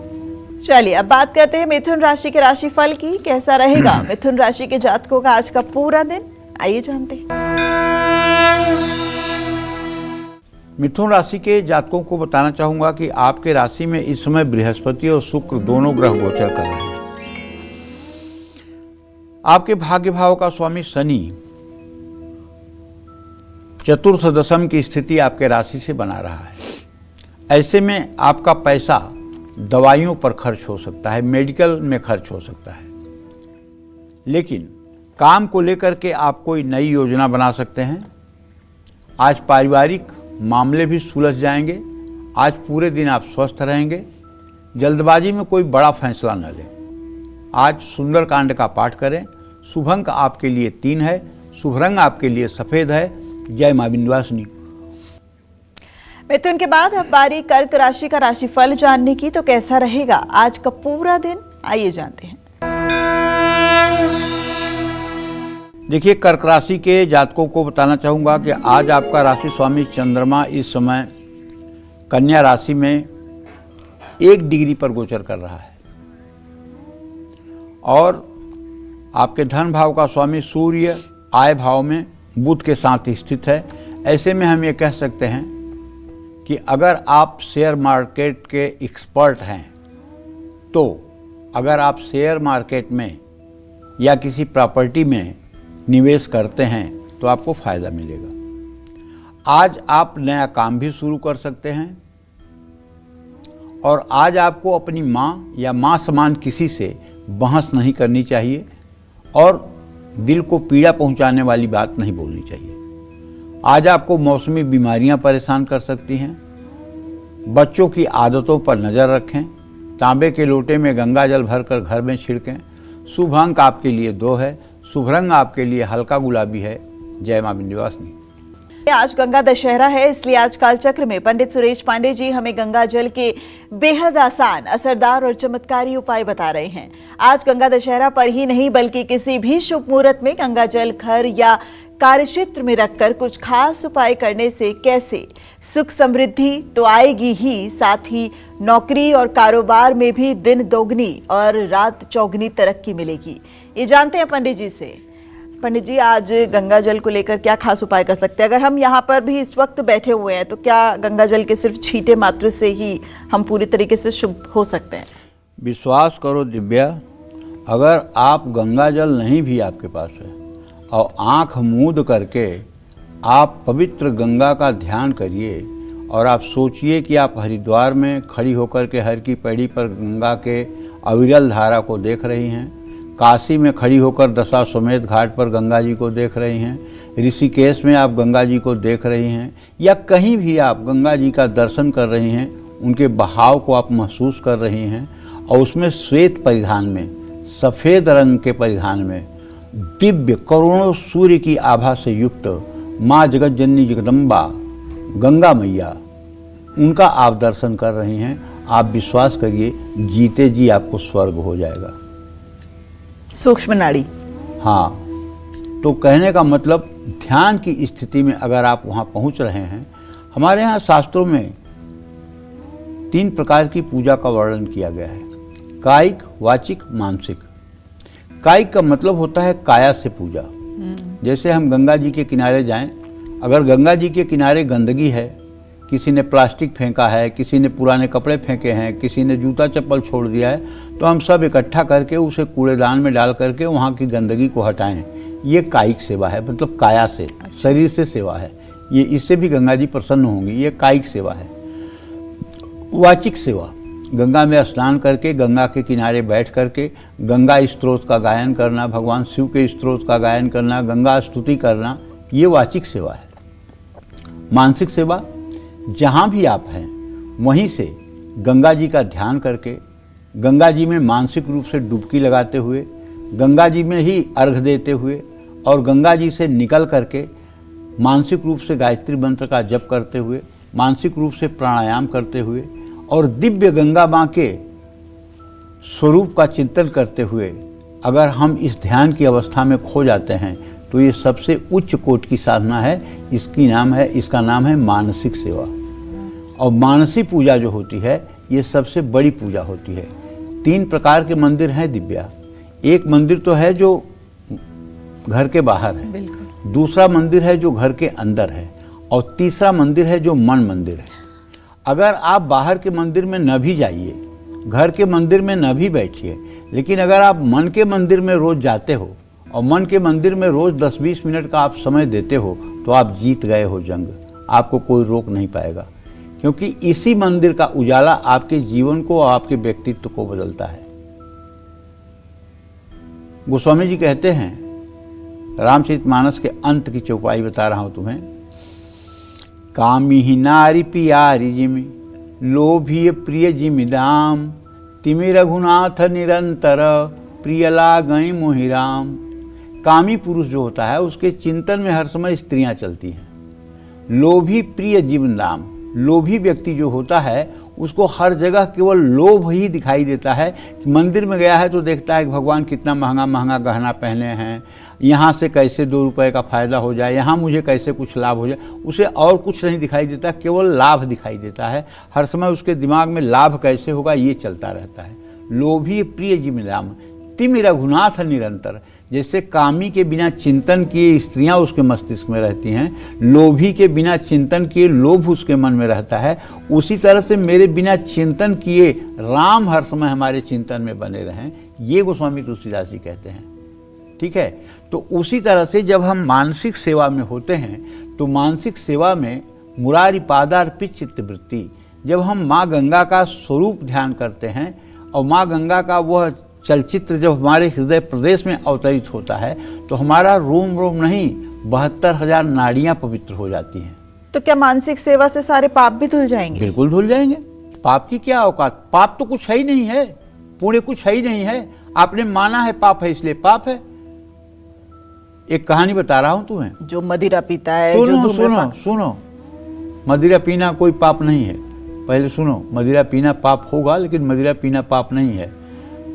चलिए अब बात करते हैं मिथुन राशि के राशिफल की। कैसा रहेगा मिथुन राशि के जातकों का आज का पूरा दिन, आइए जानते हैं। मिथुन राशि के जातकों को बताना चाहूंगा कि आपके राशि में इस समय बृहस्पति और शुक्र दोनों ग्रह गोचर कर रहे हैं। आपके भाग्य भाव का स्वामी शनि चतुर्थ दशम की स्थिति आपके राशि से बना रहा है। ऐसे में आपका पैसा दवाइयों पर खर्च हो सकता है, मेडिकल में खर्च हो सकता है। लेकिन काम को लेकर के आप कोई नई योजना बना सकते हैं। आज पारिवारिक मामले भी सुलझ जाएंगे। आज पूरे दिन आप स्वस्थ रहेंगे। जल्दबाजी में कोई बड़ा फैसला न लें। आज सुंदरकांड का पाठ करें। शुभ अंक आपके लिए 3 है। शुभ रंग आपके लिए सफेद है। जय मां विंध्यवासिनी। मिथुन के बाद अब बारी कर्क राशि का राशिफल जानने की। तो कैसा रहेगा आज का पूरा दिन, आइए जानते हैं। देखिए, कर्क राशि के जातकों को बताना चाहूंगा कि आज आपका राशि स्वामी चंद्रमा इस समय कन्या राशि में 1 डिग्री पर गोचर कर रहा है और आपके धन भाव का स्वामी सूर्य आय भाव में बुध के साथ स्थित है। ऐसे में हम ये कह सकते हैं कि अगर आप शेयर मार्केट के एक्सपर्ट हैं तो अगर आप शेयर मार्केट में या किसी प्रॉपर्टी में निवेश करते हैं तो आपको फ़ायदा मिलेगा। आज आप नया काम भी शुरू कर सकते हैं और आज आपको अपनी माँ या माँ समान किसी से बहस नहीं करनी चाहिए और दिल को पीड़ा पहुंचाने वाली बात नहीं बोलनी चाहिए। आज आपको मौसमी बीमारियां परेशान कर सकती हैं। बच्चों की आदतों पर नज़र रखें। तांबे के लोटे में गंगा जल भरकर घर में छिड़कें। शुभ अंक आपके लिए 2 है। शुभ रंग आपके लिए हल्का गुलाबी है। जय मां विंध्यवासिनी। आज गंगा दशहरा है, इसलिए आज कालचक्र में पंडित सुरेश पांडे जी हमें गंगा जल के बेहद आसान, असरदार और चमत्कारी उपाय बता रहे हैं। आज गंगा दशहरा पर ही नहीं बल्कि किसी भी शुभ मुहूर्त में गंगा जल घर या कार्यक्षेत्र में रखकर कुछ खास उपाय करने से कैसे सुख समृद्धि तो आएगी ही, साथ ही नौकरी और कारोबार में भी दिन दोगुनी और रात चौगुनी तरक्की मिलेगी। ये जानते हैं पंडित जी से। पंडित जी, आज गंगा जल को लेकर क्या खास उपाय कर सकते हैं? अगर हम यहाँ पर भी इस वक्त बैठे हुए हैं तो क्या गंगा जल के सिर्फ छींटे मात्र से ही हम पूरी तरीके से शुभ हो सकते हैं? विश्वास करो दिव्या, अगर आप गंगा जल नहीं भी आपके पास है और आंख मूंद करके आप पवित्र गंगा का ध्यान करिए और आप सोचिए कि आप हरिद्वार में खड़ी होकर के हर की पैड़ी पर गंगा के अविरल धारा को देख रही हैं, काशी में खड़ी होकर दशाश्वमेध घाट पर गंगा जी को देख रही हैं, ऋषिकेश में आप गंगा जी को देख रही हैं, या कहीं भी आप गंगा जी का दर्शन कर रही हैं, उनके बहाव को आप महसूस कर रही हैं और उसमें श्वेत परिधान में, सफ़ेद रंग के परिधान में दिव्य करोड़ों सूर्य की आभा से युक्त माँ जगत जननी जगदम्बा गंगा मैया, उनका आप दर्शन कर रही हैं, आप विश्वास करिए जीते जी आपको स्वर्ग हो जाएगा। सूक्ष्म नाड़ी। हाँ, तो कहने का मतलब ध्यान की स्थिति में अगर आप वहाँ पहुँच रहे हैं, हमारे यहाँ शास्त्रों में 3 प्रकार की पूजा का वर्णन किया गया है, कायिक, वाचिक, मानसिक। कायिक का मतलब होता है काया से पूजा। जैसे हम गंगा जी के किनारे जाएं, अगर गंगा जी के किनारे गंदगी है, किसी ने प्लास्टिक फेंका है, किसी ने पुराने कपड़े फेंके हैं, किसी ने जूता चप्पल छोड़ दिया है, तो हम सब इकट्ठा करके उसे कूड़ेदान में डाल करके वहाँ की गंदगी को हटाएं। ये कायिक सेवा है, मतलब काया से, शरीर से सेवा है। ये इससे भी गंगा जी प्रसन्न होंगी, ये कायिक सेवा है। वाचिक सेवा, गंगा में स्नान करके गंगा के किनारे बैठ करके गंगा स्त्रोत का गायन करना, भगवान शिव के स्त्रोत का गायन करना, गंगा स्तुति करना, ये वाचिक सेवा है। मानसिक सेवा, जहाँ भी आप हैं वहीं से गंगा जी का ध्यान करके, गंगा जी में मानसिक रूप से डुबकी लगाते हुए, गंगा जी में ही अर्घ देते हुए और गंगा जी से निकल करके मानसिक रूप से गायत्री मंत्र का जप करते हुए, मानसिक रूप से प्राणायाम करते हुए और दिव्य गंगा माँ के स्वरूप का चिंतन करते हुए अगर हम इस ध्यान की अवस्था में खो जाते हैं तो ये सबसे उच्च कोट की साधना है। इसका नाम है मानसिक सेवा। और मानसिक पूजा जो होती है ये सबसे बड़ी पूजा होती है। 3 प्रकार के मंदिर हैं दिव्या। एक मंदिर तो है जो घर के बाहर है, दूसरा मंदिर है जो घर के अंदर है और तीसरा मंदिर है जो मन मंदिर है। अगर आप बाहर के मंदिर में न भी जाइए, घर के मंदिर में न भी बैठिए, लेकिन अगर आप मन के मंदिर में रोज जाते हो और मन के मंदिर में रोज 10-20 मिनट का आप समय देते हो तो आप जीत गए हो जंग। आपको कोई रोक नहीं पाएगा, क्योंकि इसी मंदिर का उजाला आपके जीवन को और आपके व्यक्तित्व को बदलता है। गोस्वामी जी कहते हैं, रामचरितमानस के अंत की चौपाई बता रहा हूं तुम्हें, कामी ही नारी पियारी जिमि लोभी प्रिय जिमि दाम तिमि रघुनाथ निरंतर प्रिय लागई मोहिराम। कामी पुरुष जो होता है उसके चिंतन में हर समय स्त्रियां चलती हैं। लोभी प्रिय जीवन दाम, लोभी व्यक्ति जो होता है उसको हर जगह केवल लोभ ही दिखाई देता है कि मंदिर में गया है तो देखता है कि भगवान कितना महंगा महंगा गहना पहने हैं, यहाँ से कैसे 2 रुपए का फ़ायदा हो जाए, यहाँ मुझे कैसे कुछ लाभ हो जाए। उसे और कुछ नहीं दिखाई देता, केवल लाभ दिखाई देता है। हर समय उसके दिमाग में लाभ कैसे होगा ये चलता रहता है। लोभी प्रिय जिमिदाम तिमि रघुनाथ निरंतर। जैसे कामी के बिना चिंतन किए स्त्रियां उसके मस्तिष्क में रहती हैं, लोभी के बिना चिंतन किए लोभ उसके मन में रहता है, उसी तरह से मेरे बिना चिंतन किए राम हर समय हमारे चिंतन में बने रहें, ये गोस्वामी तुलसीदास जी कहते हैं। ठीक है, तो उसी तरह से जब हम मानसिक सेवा में होते हैं तो मानसिक सेवा में मुरारी पादार्पित चित्तवृत्ति, जब हम माँ गंगा का स्वरूप ध्यान करते हैं और माँ गंगा का वह चलचित्र जब हमारे हृदय प्रदेश में अवतरित होता है तो हमारा रोम रोम नहीं 72,000 नाड़ियाँ पवित्र हो जाती हैं। तो क्या मानसिक सेवा से सारे पाप भी धुल जाएंगे? बिल्कुल धुल जाएंगे। पाप की क्या औकात, पाप तो कुछ है ही नहीं है, पुण्य कुछ है ही नहीं है। आपने माना है पाप है इसलिए पाप है। एक कहानी बता रहा हूं तुम्हें। जो मदिरा पीता है, सुनो जो सुनो धूम्रपान- सुनो, मदिरा पीना कोई पाप नहीं है। पहले सुनो, मदिरा पीना पाप होगा लेकिन मदिरा पीना पाप नहीं है,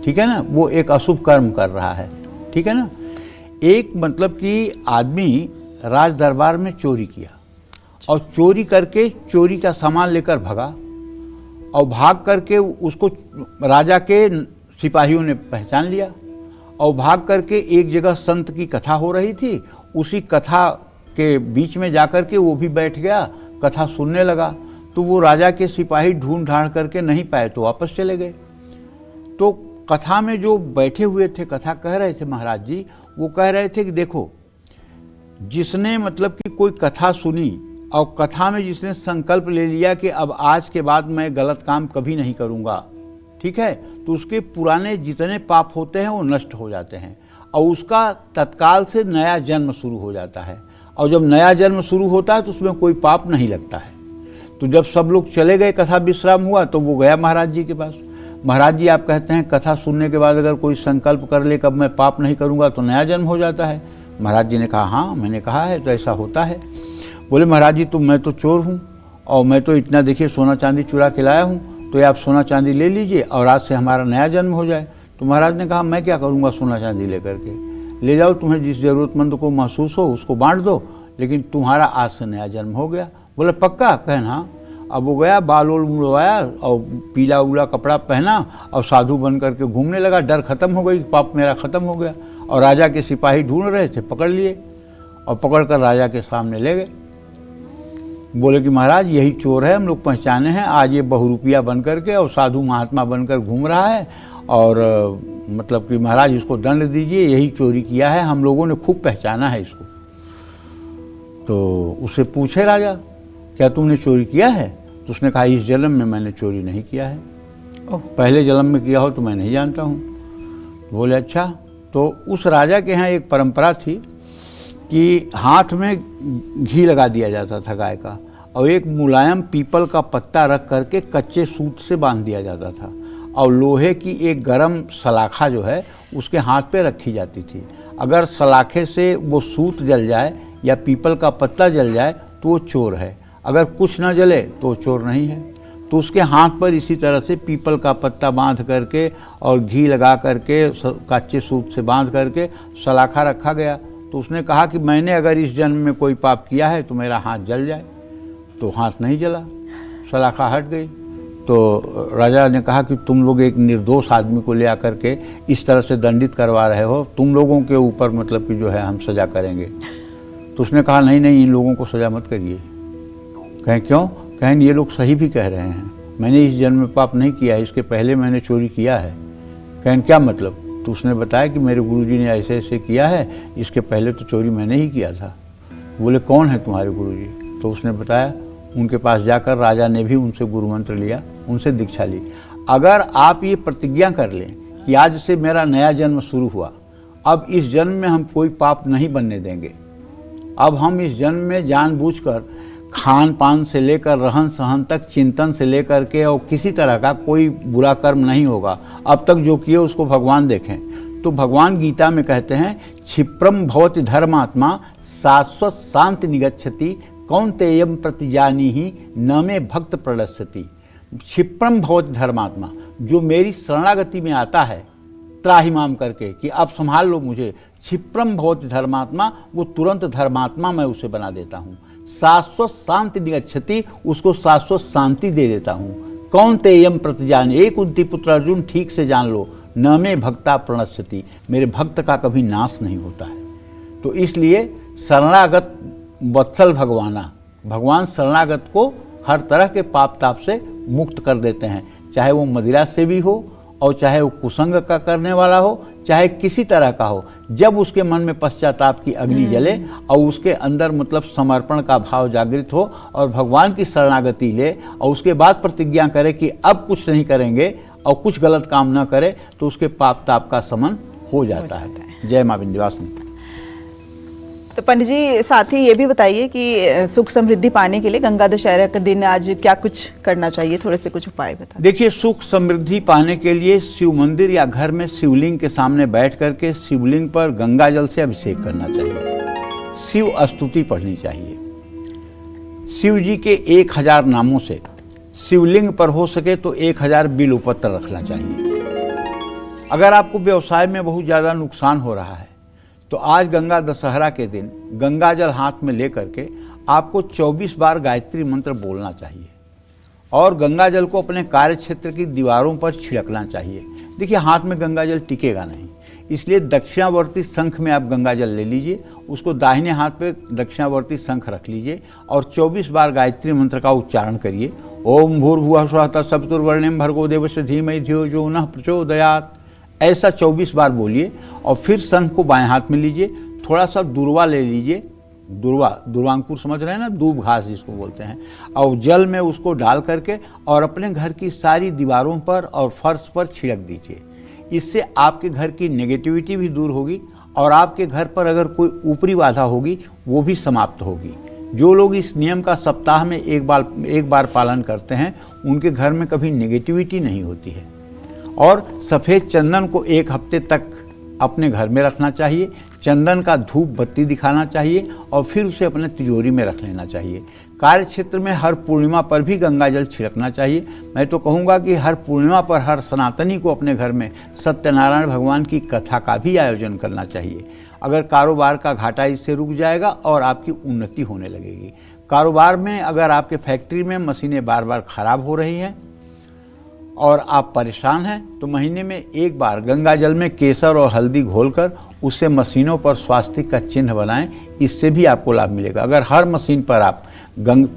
ठीक है ना। वो एक अशुभ कर्म कर रहा है, ठीक है ना। एक मतलब कि आदमी राज दरबार में चोरी किया और चोरी करके चोरी का सामान लेकर भगा और भाग करके उसको राजा के सिपाहियों ने पहचान लिया और भाग करके एक जगह संत की कथा हो रही थी, उसी कथा के बीच में जाकर के वो भी बैठ गया, कथा सुनने लगा। तो वो राजा के सिपाही ढूंढ ढांड करके नहीं पाए तो वापस चले गए। तो कथा में जो बैठे हुए थे, कथा कह रहे थे महाराज जी, वो कह रहे थे कि देखो, जिसने मतलब कि कोई कथा सुनी और कथा में जिसने संकल्प ले लिया कि अब आज के बाद मैं गलत काम कभी नहीं करूँगा, ठीक है, तो उसके पुराने जितने पाप होते हैं वो नष्ट हो जाते हैं और उसका तत्काल से नया जन्म शुरू हो जाता है। और जब नया जन्म शुरू होता है तो उसमें कोई पाप नहीं लगता है। तो जब सब लोग चले गए, कथा विश्राम हुआ, तो वो गया महाराज जी के पास। महाराज जी, आप कहते हैं कथा सुनने के बाद अगर कोई संकल्प कर ले कब मैं पाप नहीं करूँगा तो नया जन्म हो जाता है। महाराज जी ने कहा हाँ मैंने कहा है तो ऐसा होता है। बोले महाराज जी, तो मैं तो चोर हूँ और मैं तो इतना देखिए सोना चांदी चुरा के लाया हूँ, तो ये आप सोना चांदी ले लीजिए और आज से हमारा नया जन्म हो जाए। तो महाराज ने कहा मैं क्या करूँगा सोना चांदी लेकर के, ले जाओ, तुम्हें जिस ज़रूरतमंद को महसूस हो उसको बांट दो, लेकिन तुम्हारा आज से नया जन्म हो गया। बोले पक्का? कहन हाँ। अब वो गया, बाल ओल मुड़वाया और पीला उला कपड़ा पहना और साधु बन करके घूमने लगा। डर खत्म हो गई, पाप मेरा खत्म हो गया। और राजा के सिपाही ढूंढ रहे थे, पकड़ लिए और पकड़ कर राजा के सामने ले गए। बोले कि महाराज यही चोर है, हम लोग पहचाने हैं, आज ये बहुरूपिया बन करके और साधु महात्मा बनकर घूम रहा है और मतलब कि महाराज इसको दंड दीजिए, यही चोरी किया है, हम लोगों ने खूब पहचाना है इसको। तो उससे पूछे राजा, क्या तुमने चोरी किया है? तो उसने कहा इस जन्म में मैंने चोरी नहीं किया है, पहले जन्म में किया हो तो मैं नहीं जानता हूँ। बोले अच्छा। तो उस राजा के यहाँ एक परंपरा थी कि हाथ में घी लगा दिया जाता था गाय का और एक मुलायम पीपल का पत्ता रख करके कच्चे सूत से बांध दिया जाता था और लोहे की एक गरम सलाखा जो है उसके हाथ पे रखी जाती थी। अगर सलाखे से वो सूत जल जाए या पीपल का पत्ता जल जाए तो वो चोर है, अगर कुछ ना जले तो वो चोर नहीं है। तो उसके हाथ पर इसी तरह से पीपल का पत्ता बांध करके और घी लगा करके कच्चे सूत से बांध करके सलाखा रखा गया। तो उसने कहा कि मैंने अगर इस जन्म में कोई पाप किया है तो मेरा हाथ जल जाए। तो हाथ नहीं जला, सलाखा हट गई। तो राजा ने कहा कि तुम लोग एक निर्दोष आदमी को ले आकर के इस तरह से दंडित करवा रहे हो, तुम लोगों के ऊपर मतलब कि जो है हम सजा करेंगे। तो उसने कहा नहीं नहीं, इन लोगों को सजा मत करिए। कहें क्यों? कहें ये लोग सही भी कह रहे हैं, मैंने इस जन्म में पाप नहीं किया है, इसके पहले मैंने चोरी किया है। कहें क्या मतलब? तो उसने बताया कि मेरे गुरुजी ने ऐसे ऐसे किया है, इसके पहले तो चोरी मैंने ही किया था। बोले कौन है तुम्हारे गुरुजी? तो उसने बताया। उनके पास जाकर राजा ने भी उनसे गुरु मंत्र लिया, उनसे दीक्षा ली। अगर आप ये प्रतिज्ञा कर लें कि आज से मेरा नया जन्म शुरू हुआ, अब इस जन्म में हम कोई पाप नहीं बनने देंगे, अब हम इस जन्म में जानबूझकर खान पान से लेकर रहन सहन तक, चिंतन से लेकर के और किसी तरह का कोई बुरा कर्म नहीं होगा, अब तक जो किए उसको भगवान देखें। तो भगवान गीता में कहते हैं क्षिप्रम भवति धर्मात्मा शाश्वत शांति निगच्छति कौन्तेयम प्रतिजानीहि न मे भक्त प्रणश्यति। क्षिप्रम भवति धर्मात्मा, जो मेरी शरणागति में आता है त्राहिमाम करके कि आप संभाल लो मुझे, क्षिप्रम भवति धर्मात्मा, वो तुरंत धर्मात्मा मैं उसे बना देता हूँ। शाश्वत शांति निगच्छति, उसको शाश्वत शांति दे देता हूँ। कौन्तेयम प्रतिजानी, एक कुंती पुत्र अर्जुन ठीक से जान लो, न मे भक्ता प्रणश्यति, मेरे भक्त का कभी नाश नहीं होता है। तो इसलिए शरणागत वत्सल भगवाना, भगवान शरणागत को हर तरह के पाप ताप से मुक्त कर देते हैं, चाहे वो मदिरा से भी हो और चाहे वो कुसंग का करने वाला हो, चाहे किसी तरह का हो। जब उसके मन में पश्चाताप की अग्नि जले और उसके अंदर मतलब समर्पण का भाव जागृत हो और भगवान की शरणागति ले और उसके बाद प्रतिज्ञा करे कि अब कुछ नहीं करेंगे और कुछ गलत काम न करे, तो उसके पाप ताप का शमन हो जाता है। जय मां विंध्यवासिनी। तो पंडित जी साथ ही ये भी बताइए कि सुख समृद्धि पाने के लिए गंगा दशहरा के दिन आज क्या कुछ करना चाहिए, थोड़े से कुछ उपाय बताइए। देखिए, सुख समृद्धि पाने के लिए शिव मंदिर या घर में शिवलिंग के सामने बैठ करके शिवलिंग पर गंगा जल से अभिषेक करना चाहिए, शिव स्तुति पढ़नी चाहिए, शिव जी के 1000 नामों से शिवलिंग पर हो सके तो 1000 बिल्वपत्र रखना चाहिए। अगर आपको व्यवसाय में बहुत ज़्यादा नुकसान हो रहा है तो आज गंगा दशहरा के दिन गंगा जल हाथ में लेकर के आपको 24 बार गायत्री मंत्र बोलना चाहिए और गंगा जल को अपने कार्य क्षेत्र की दीवारों पर छिड़कना चाहिए। देखिए, हाथ में गंगा जल टिकेगा नहीं, इसलिए दक्षिणावर्ती शंख में आप गंगा जल ले लीजिए, उसको दाहिने हाथ पे दक्षिणावर्ती शंख रख लीजिए और 24 बार गायत्री मंत्र का उच्चारण करिए। ओम भूर्भुवः स्वः तत्सवितुर्वरेण्यं भर्गो देवस्य धीमहि धियो यो नः प्रचोदयात्, ऐसा 24 बार बोलिए और फिर शंख को बाएं हाथ में लीजिए, थोड़ा सा दूर्वा ले लीजिए, दूर्वांकुर समझ रहे हैं ना, दूब घास जिसको बोलते हैं, और जल में उसको डाल करके और अपने घर की सारी दीवारों पर और फर्श पर छिड़क दीजिए। इससे आपके घर की नेगेटिविटी भी दूर होगी और आपके घर पर अगर कोई ऊपरी बाधा होगी वो भी समाप्त होगी। जो लोग इस नियम का सप्ताह में एक बार पालन करते हैं उनके घर में कभी नेगेटिविटी नहीं होती है। और सफ़ेद चंदन को 1 हफ्ते तक अपने घर में रखना चाहिए, चंदन का धूप बत्ती दिखाना चाहिए और फिर उसे अपने तिजोरी में रख लेना चाहिए। कार्य क्षेत्र में हर पूर्णिमा पर भी गंगा जल छिड़कना चाहिए। मैं तो कहूँगा कि हर पूर्णिमा पर हर सनातनी को अपने घर में सत्यनारायण भगवान की कथा का भी आयोजन करना चाहिए। अगर कारोबार का घाटा इससे रुक जाएगा और आपकी उन्नति होने लगेगी। कारोबार में अगर आपके फैक्ट्री में मशीनें बार बार खराब हो रही हैं और आप परेशान हैं तो महीने में 1 बार गंगा जल में केसर और हल्दी घोलकर उससे मशीनों पर स्वास्तिक का चिन्ह बनाएं, इससे भी आपको लाभ मिलेगा। अगर हर मशीन पर आप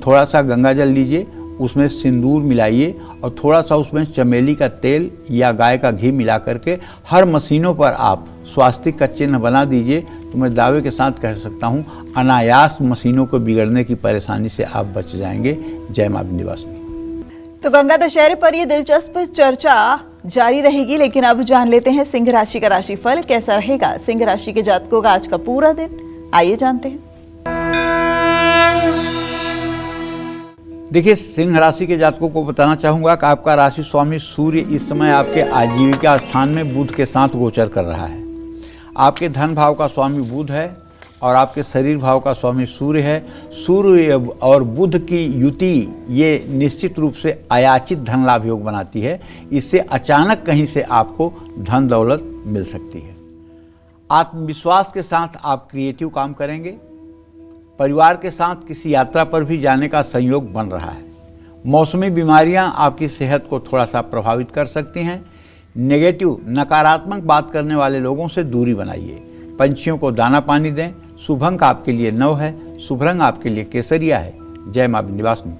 थोड़ा सा गंगा जल लीजिए, उसमें सिंदूर मिलाइए और थोड़ा सा उसमें चमेली का तेल या गाय का घी मिला करके हर मशीनों पर आप स्वास्तिक का चिन्ह बना दीजिए, तो मैं दावे के साथ कह सकता हूँ अनायास मशीनों को बिगड़ने की परेशानी से आप बच जाएंगे। जय मां विंध्यवासिनी। तो गंगा दशहरे पर ये दिलचस्प चर्चा जारी रहेगी, लेकिन अब जान लेते हैं सिंह राशि का राशिफल कैसा रहेगा सिंह राशि के जातकों का आज का पूरा दिन। आइए जानते हैं। देखिए, सिंह राशि के जातकों को बताना चाहूंगा कि आपका राशि स्वामी सूर्य इस समय आपके आजीविका स्थान में बुध के साथ गोचर कर रहा है। आपके धन भाव का स्वामी बुध है और आपके शरीर भाव का स्वामी सूर्य है। सूर्य और बुध की युति ये निश्चित रूप से अयाचित धन लाभ योग बनाती है। इससे अचानक कहीं से आपको धन दौलत मिल सकती है। आत्मविश्वास के साथ आप क्रिएटिव काम करेंगे। परिवार के साथ किसी यात्रा पर भी जाने का संयोग बन रहा है। मौसमी बीमारियां आपकी सेहत को थोड़ा सा प्रभावित कर सकती हैं। नेगेटिव नकारात्मक बात करने वाले लोगों से दूरी बनाइए। पंछियों को दाना पानी दें। शुभ अंक आपके लिए 9 है। शुभ रंग आपके लिए केसरिया है। जय मां विंध्यवासिनी।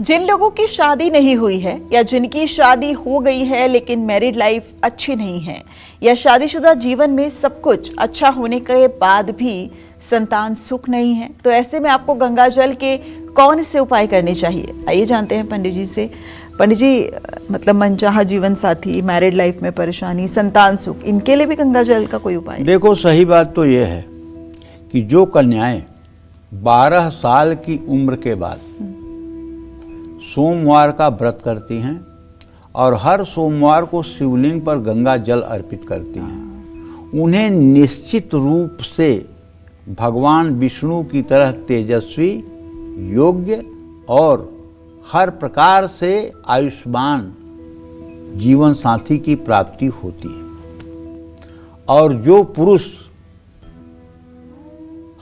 जिन लोगों की शादी नहीं हुई है या जिनकी शादी हो गई है लेकिन मैरिड लाइफ अच्छी नहीं है या शादीशुदा जीवन में सब कुछ अच्छा होने के बाद भी संतान सुख नहीं है, तो ऐसे में आपको गंगा जल के कौन से उपाय करने चाहिए? आइए जानते हैं पंडित जी से। पंडित जी, मतलब मनचाहा जीवन साथी, मैरिड लाइफ में परेशानी, संतान सुख, इनके लिए भी गंगा जल का कोई उपाय? देखो, सही बात तो ये है कि जो कन्याएं 12 साल की उम्र के बाद सोमवार का व्रत करती हैं और हर सोमवार को शिवलिंग पर गंगा जल अर्पित करती हैं, उन्हें निश्चित रूप से भगवान विष्णु की तरह तेजस्वी, योग्य और हर प्रकार से आयुष्मान जीवन साथी की प्राप्ति होती है। और जो पुरुष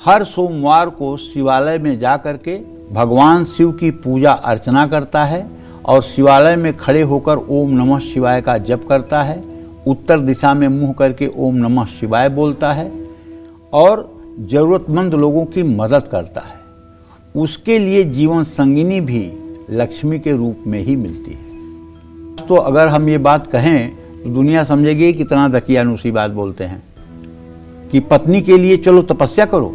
हर सोमवार को शिवालय में जा करके भगवान शिव की पूजा अर्चना करता है और शिवालय में खड़े होकर ओम नमः शिवाय का जप करता है, उत्तर दिशा में मुंह करके ओम नमः शिवाय बोलता है और जरूरतमंद लोगों की मदद करता है, उसके लिए जीवन संगिनी भी लक्ष्मी के रूप में ही मिलती है। तो अगर हम ये बात कहें तो दुनिया समझेगी कितना दकियानुसी बात बोलते हैं कि पत्नी के लिए चलो तपस्या करो।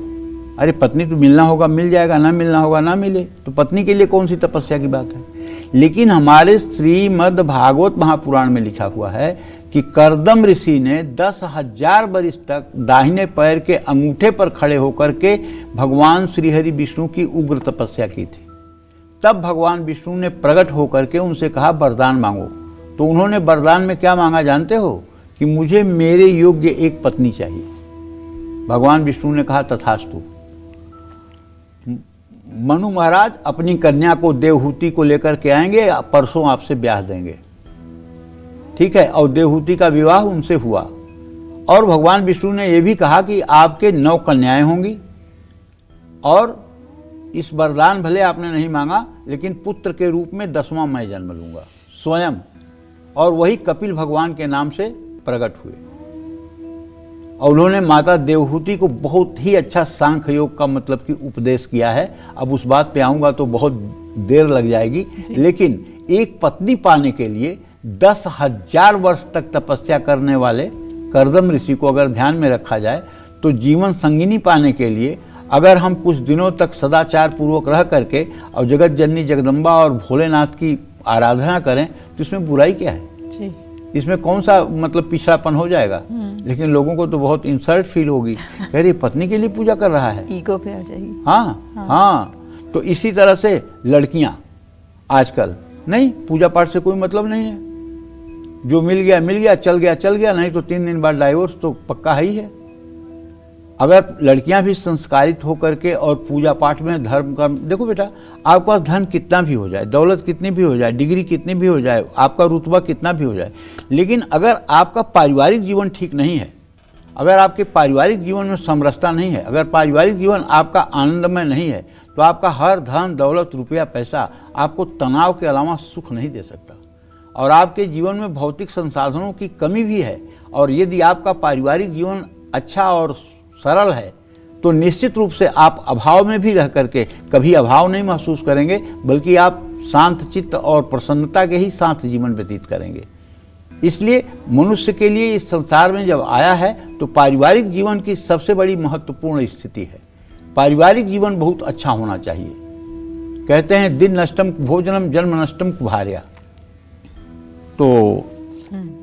अरे पत्नी तो मिलना होगा मिल जाएगा, ना मिलना होगा ना मिले, तो पत्नी के लिए कौन सी तपस्या की बात है? लेकिन हमारे श्रीमद् भागवत महापुराण में लिखा हुआ है कि करदम ऋषि ने 10,000 वर्ष तक दाहिने पैर के अंगूठे पर खड़े होकर के भगवान श्रीहरि विष्णु की उग्र तपस्या की थी। तब भगवान विष्णु ने प्रकट होकर के उनसे कहा वरदान मांगो। तो उन्होंने वरदान में क्या मांगा जानते हो? कि मुझे मेरे योग्य एक पत्नी चाहिए। भगवान विष्णु ने कहा तथास्तु। मनु महाराज अपनी कन्या को देवहूति को लेकर के आएंगे, परसों आपसे ब्याह देंगे, ठीक है। और देवहूति का विवाह उनसे हुआ। और भगवान विष्णु ने यह भी कहा कि आपके 9 कन्याएं होंगी, और इस वरदान भले आपने नहीं मांगा, लेकिन पुत्र के रूप में 10वां मैं जन्म लूंगा स्वयं। और वही कपिल भगवान के नाम से प्रकट हुए। और उन्होंने माता देवहूति को बहुत ही अच्छा सांख्य योग का मतलब कि उपदेश किया है। अब उस बात पे आऊँगा तो बहुत देर लग जाएगी, लेकिन एक पत्नी पाने के लिए 10,000 वर्ष तक तपस्या करने वाले करदम ऋषि को अगर ध्यान में रखा जाए, तो जीवन संगिनी पाने के लिए अगर हम कुछ दिनों तक सदाचार पूर्वक रह करके और जगत जननी जगदम्बा और भोलेनाथ की आराधना करें, तो इसमें बुराई क्या है जी? इसमें कौन सा मतलब पिछड़ापन हो जाएगा? लेकिन लोगों को तो बहुत इंसल्ट फील होगी, कह रही पत्नी के लिए पूजा कर रहा है, ईगो पे आ जाएगी। हाँ। तो इसी तरह से लड़कियां आजकल नहीं, पूजा पाठ से कोई मतलब नहीं है, जो मिल गया मिल गया, चल गया चल गया, नहीं तो 3 दिन बाद डाइवोर्स तो पक्का ही है। अगर लड़कियां भी संस्कारित होकर के और पूजा पाठ में धर्म का, देखो बेटा, आपके पास धन कितना भी हो जाए, दौलत कितनी भी हो जाए, डिग्री कितनी भी हो जाए, आपका रुतबा कितना भी हो जाए, लेकिन अगर आपका पारिवारिक जीवन ठीक नहीं है, अगर आपके पारिवारिक जीवन में समरसता नहीं है, अगर पारिवारिक जीवन आपका आनंदमय नहीं है, तो आपका हर धन दौलत रुपया पैसा आपको तनाव के अलावा सुख नहीं दे सकता। और आपके जीवन में भौतिक संसाधनों की कमी भी है। और यदि आपका पारिवारिक जीवन अच्छा और सरल है, तो निश्चित रूप से आप अभाव में भी रह करके कभी अभाव नहीं महसूस करेंगे, बल्कि आप शांत चित्त और प्रसन्नता के ही साथ जीवन व्यतीत करेंगे। इसलिए मनुष्य के लिए इस संसार में जब आया है, तो पारिवारिक जीवन की सबसे बड़ी महत्वपूर्ण स्थिति है। पारिवारिक जीवन बहुत अच्छा होना चाहिए। कहते हैं दिन नष्टम भोजनम जन्म नष्टम कुभार्या। तो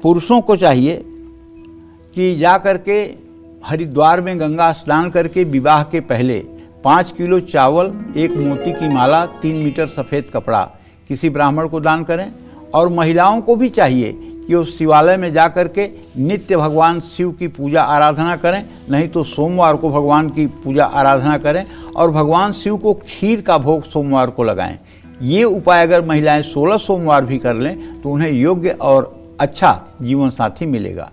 पुरुषों को चाहिए कि जा करके हरिद्वार में गंगा स्नान करके विवाह के पहले 5 किलो चावल, 1 मोती की माला, 3 मीटर सफ़ेद कपड़ा किसी ब्राह्मण को दान करें। और महिलाओं को भी चाहिए कि उस शिवालय में जा कर के नित्य भगवान शिव की पूजा आराधना करें, नहीं तो सोमवार को भगवान की पूजा आराधना करें और भगवान शिव को खीर का भोग सोमवार को लगाएं। ये उपाय अगर महिलाएं 16 सोमवार भी कर लें, तो उन्हें योग्य और अच्छा जीवन साथी मिलेगा।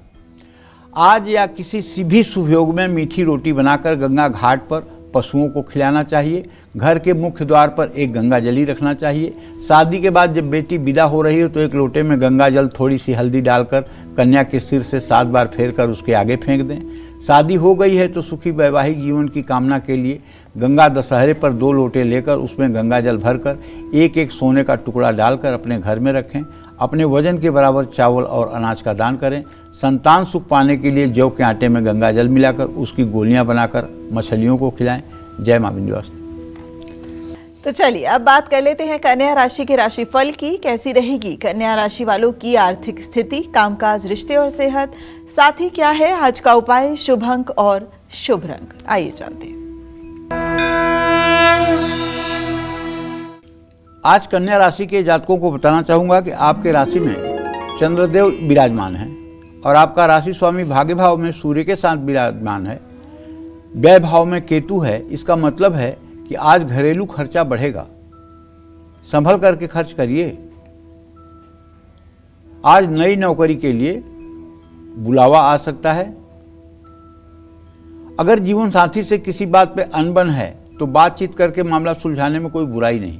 आज या किसी भी शुभ योग में मीठी रोटी बनाकर गंगा घाट पर पशुओं को खिलाना चाहिए। घर के मुख्य द्वार पर एक गंगा जली रखना चाहिए। शादी के बाद जब बेटी विदा हो रही हो, तो एक लोटे में गंगा जल थोड़ी सी हल्दी डालकर कन्या के सिर से 7 बार फेर कर उसके आगे फेंक दें। शादी हो गई है तो सुखी वैवाहिक जीवन की कामना के लिए गंगा दशहरे पर 2 लोटे लेकर उसमें गंगा जल भरकर एक सोने का टुकड़ा डालकर अपने घर में रखें। अपने वजन के बराबर चावल और अनाज का दान करें। संतान सुख पाने के लिए जौ के आटे में गंगा जल मिलाकर उसकी गोलियां बनाकर मछलियों को खिलाएं। जय मां विंध्यवासिनी। तो चलिए अब बात कर लेते हैं कन्या राशि के राशिफल की। कैसी रहेगी कन्या राशि वालों की आर्थिक स्थिति, कामकाज, रिश्ते और सेहत, साथ ही क्या है आज का उपाय, शुभ अंक और शुभ रंग। आइए जानते हैं। आज कन्या राशि के जातकों को बताना चाहूँगा कि आपके राशि में चंद्रदेव विराजमान है और आपका राशि स्वामी भाग्य भाव में सूर्य के साथ विराजमान है। व्यय भाव में केतु है। इसका मतलब है कि आज घरेलू खर्चा बढ़ेगा, संभल करके खर्च करिए। आज नई नौकरी के लिए बुलावा आ सकता है। अगर जीवन साथी से किसी बात पे अनबन है तो बातचीत करके मामला सुलझाने में कोई बुराई नहीं।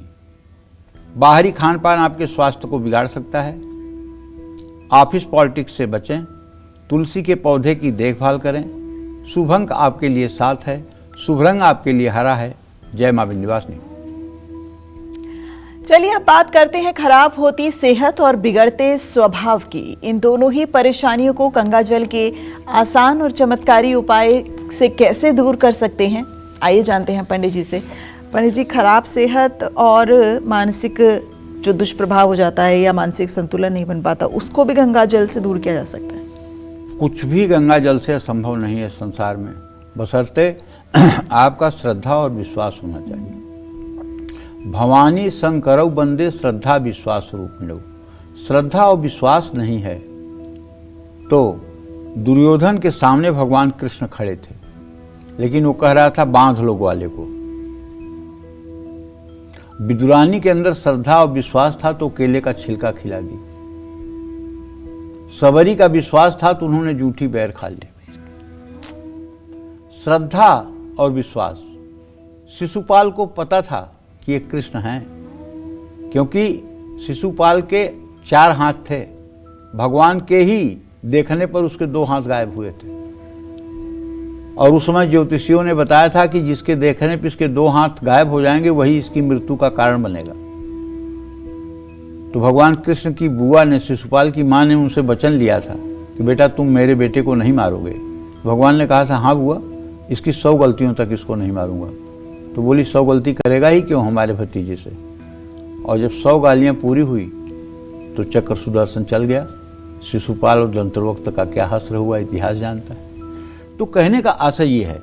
बाहरी खान पान आपके स्वास्थ्य को बिगाड़ सकता है। ऑफिस पॉलिटिक्स से बचें। तुलसी के पौधे की देखभाल करें। शुभ अंक आपके लिए 7 है। शुभ रंग आपके लिए हरा है। जय मां विंध्यवासिनी। चलिए अब बात करते हैं खराब होती सेहत और बिगड़ते स्वभाव की। इन दोनों ही परेशानियों को गंगाजल के आसान और चमत्कारी उपाय से कैसे दूर कर सकते हैं, आइए जानते हैं पंडित जी से। पंडित जी, खराब सेहत और मानसिक जो दुष्प्रभाव हो जाता है या मानसिक संतुलन नहीं बन पाता, उसको भी गंगाजल से दूर किया जा सकता है? कुछ भी गंगा जल से असंभव नहीं है संसार में, बशर्ते आपका श्रद्धा और विश्वास होना चाहिए। भवानी शंकरौ बंदे श्रद्धा विश्वास रूपिणौ। श्रद्धा और विश्वास नहीं है तो दुर्योधन के सामने भगवान कृष्ण खड़े थे, लेकिन वो कह रहा था बांध लो ग्वाले को। विदुरानी के अंदर श्रद्धा और विश्वास था तो केले का छिलका खिला दी। सबरी का विश्वास था तो उन्होंने जूठी बैर खा ली। श्रद्धा और विश्वास, शिशुपाल को पता था कि ये कृष्ण हैं, क्योंकि शिशुपाल के 4 हाथ थे, भगवान के ही देखने पर उसके 2 हाथ गायब हुए थे। और उस समय ज्योतिषियों ने बताया था कि जिसके देखने पर इसके 2 हाथ गायब हो जाएंगे वही इसकी मृत्यु का कारण बनेगा। तो भगवान कृष्ण की बुआ ने, शिशुपाल की माँ ने उनसे वचन लिया था कि बेटा तुम मेरे बेटे को नहीं मारोगे। भगवान ने कहा था हाँ बुआ, इसकी 100 गलतियों तक इसको नहीं मारूंगा। तो बोली 100 गलती करेगा ही क्यों हमारे भतीजे से। और जब 100 गालियाँ पूरी हुई तो चक्र सुदर्शन चल गया। शिशुपाल और दंतवक्त का क्या हश्र हुआ इतिहास जानता है। तो कहने का आशय ये है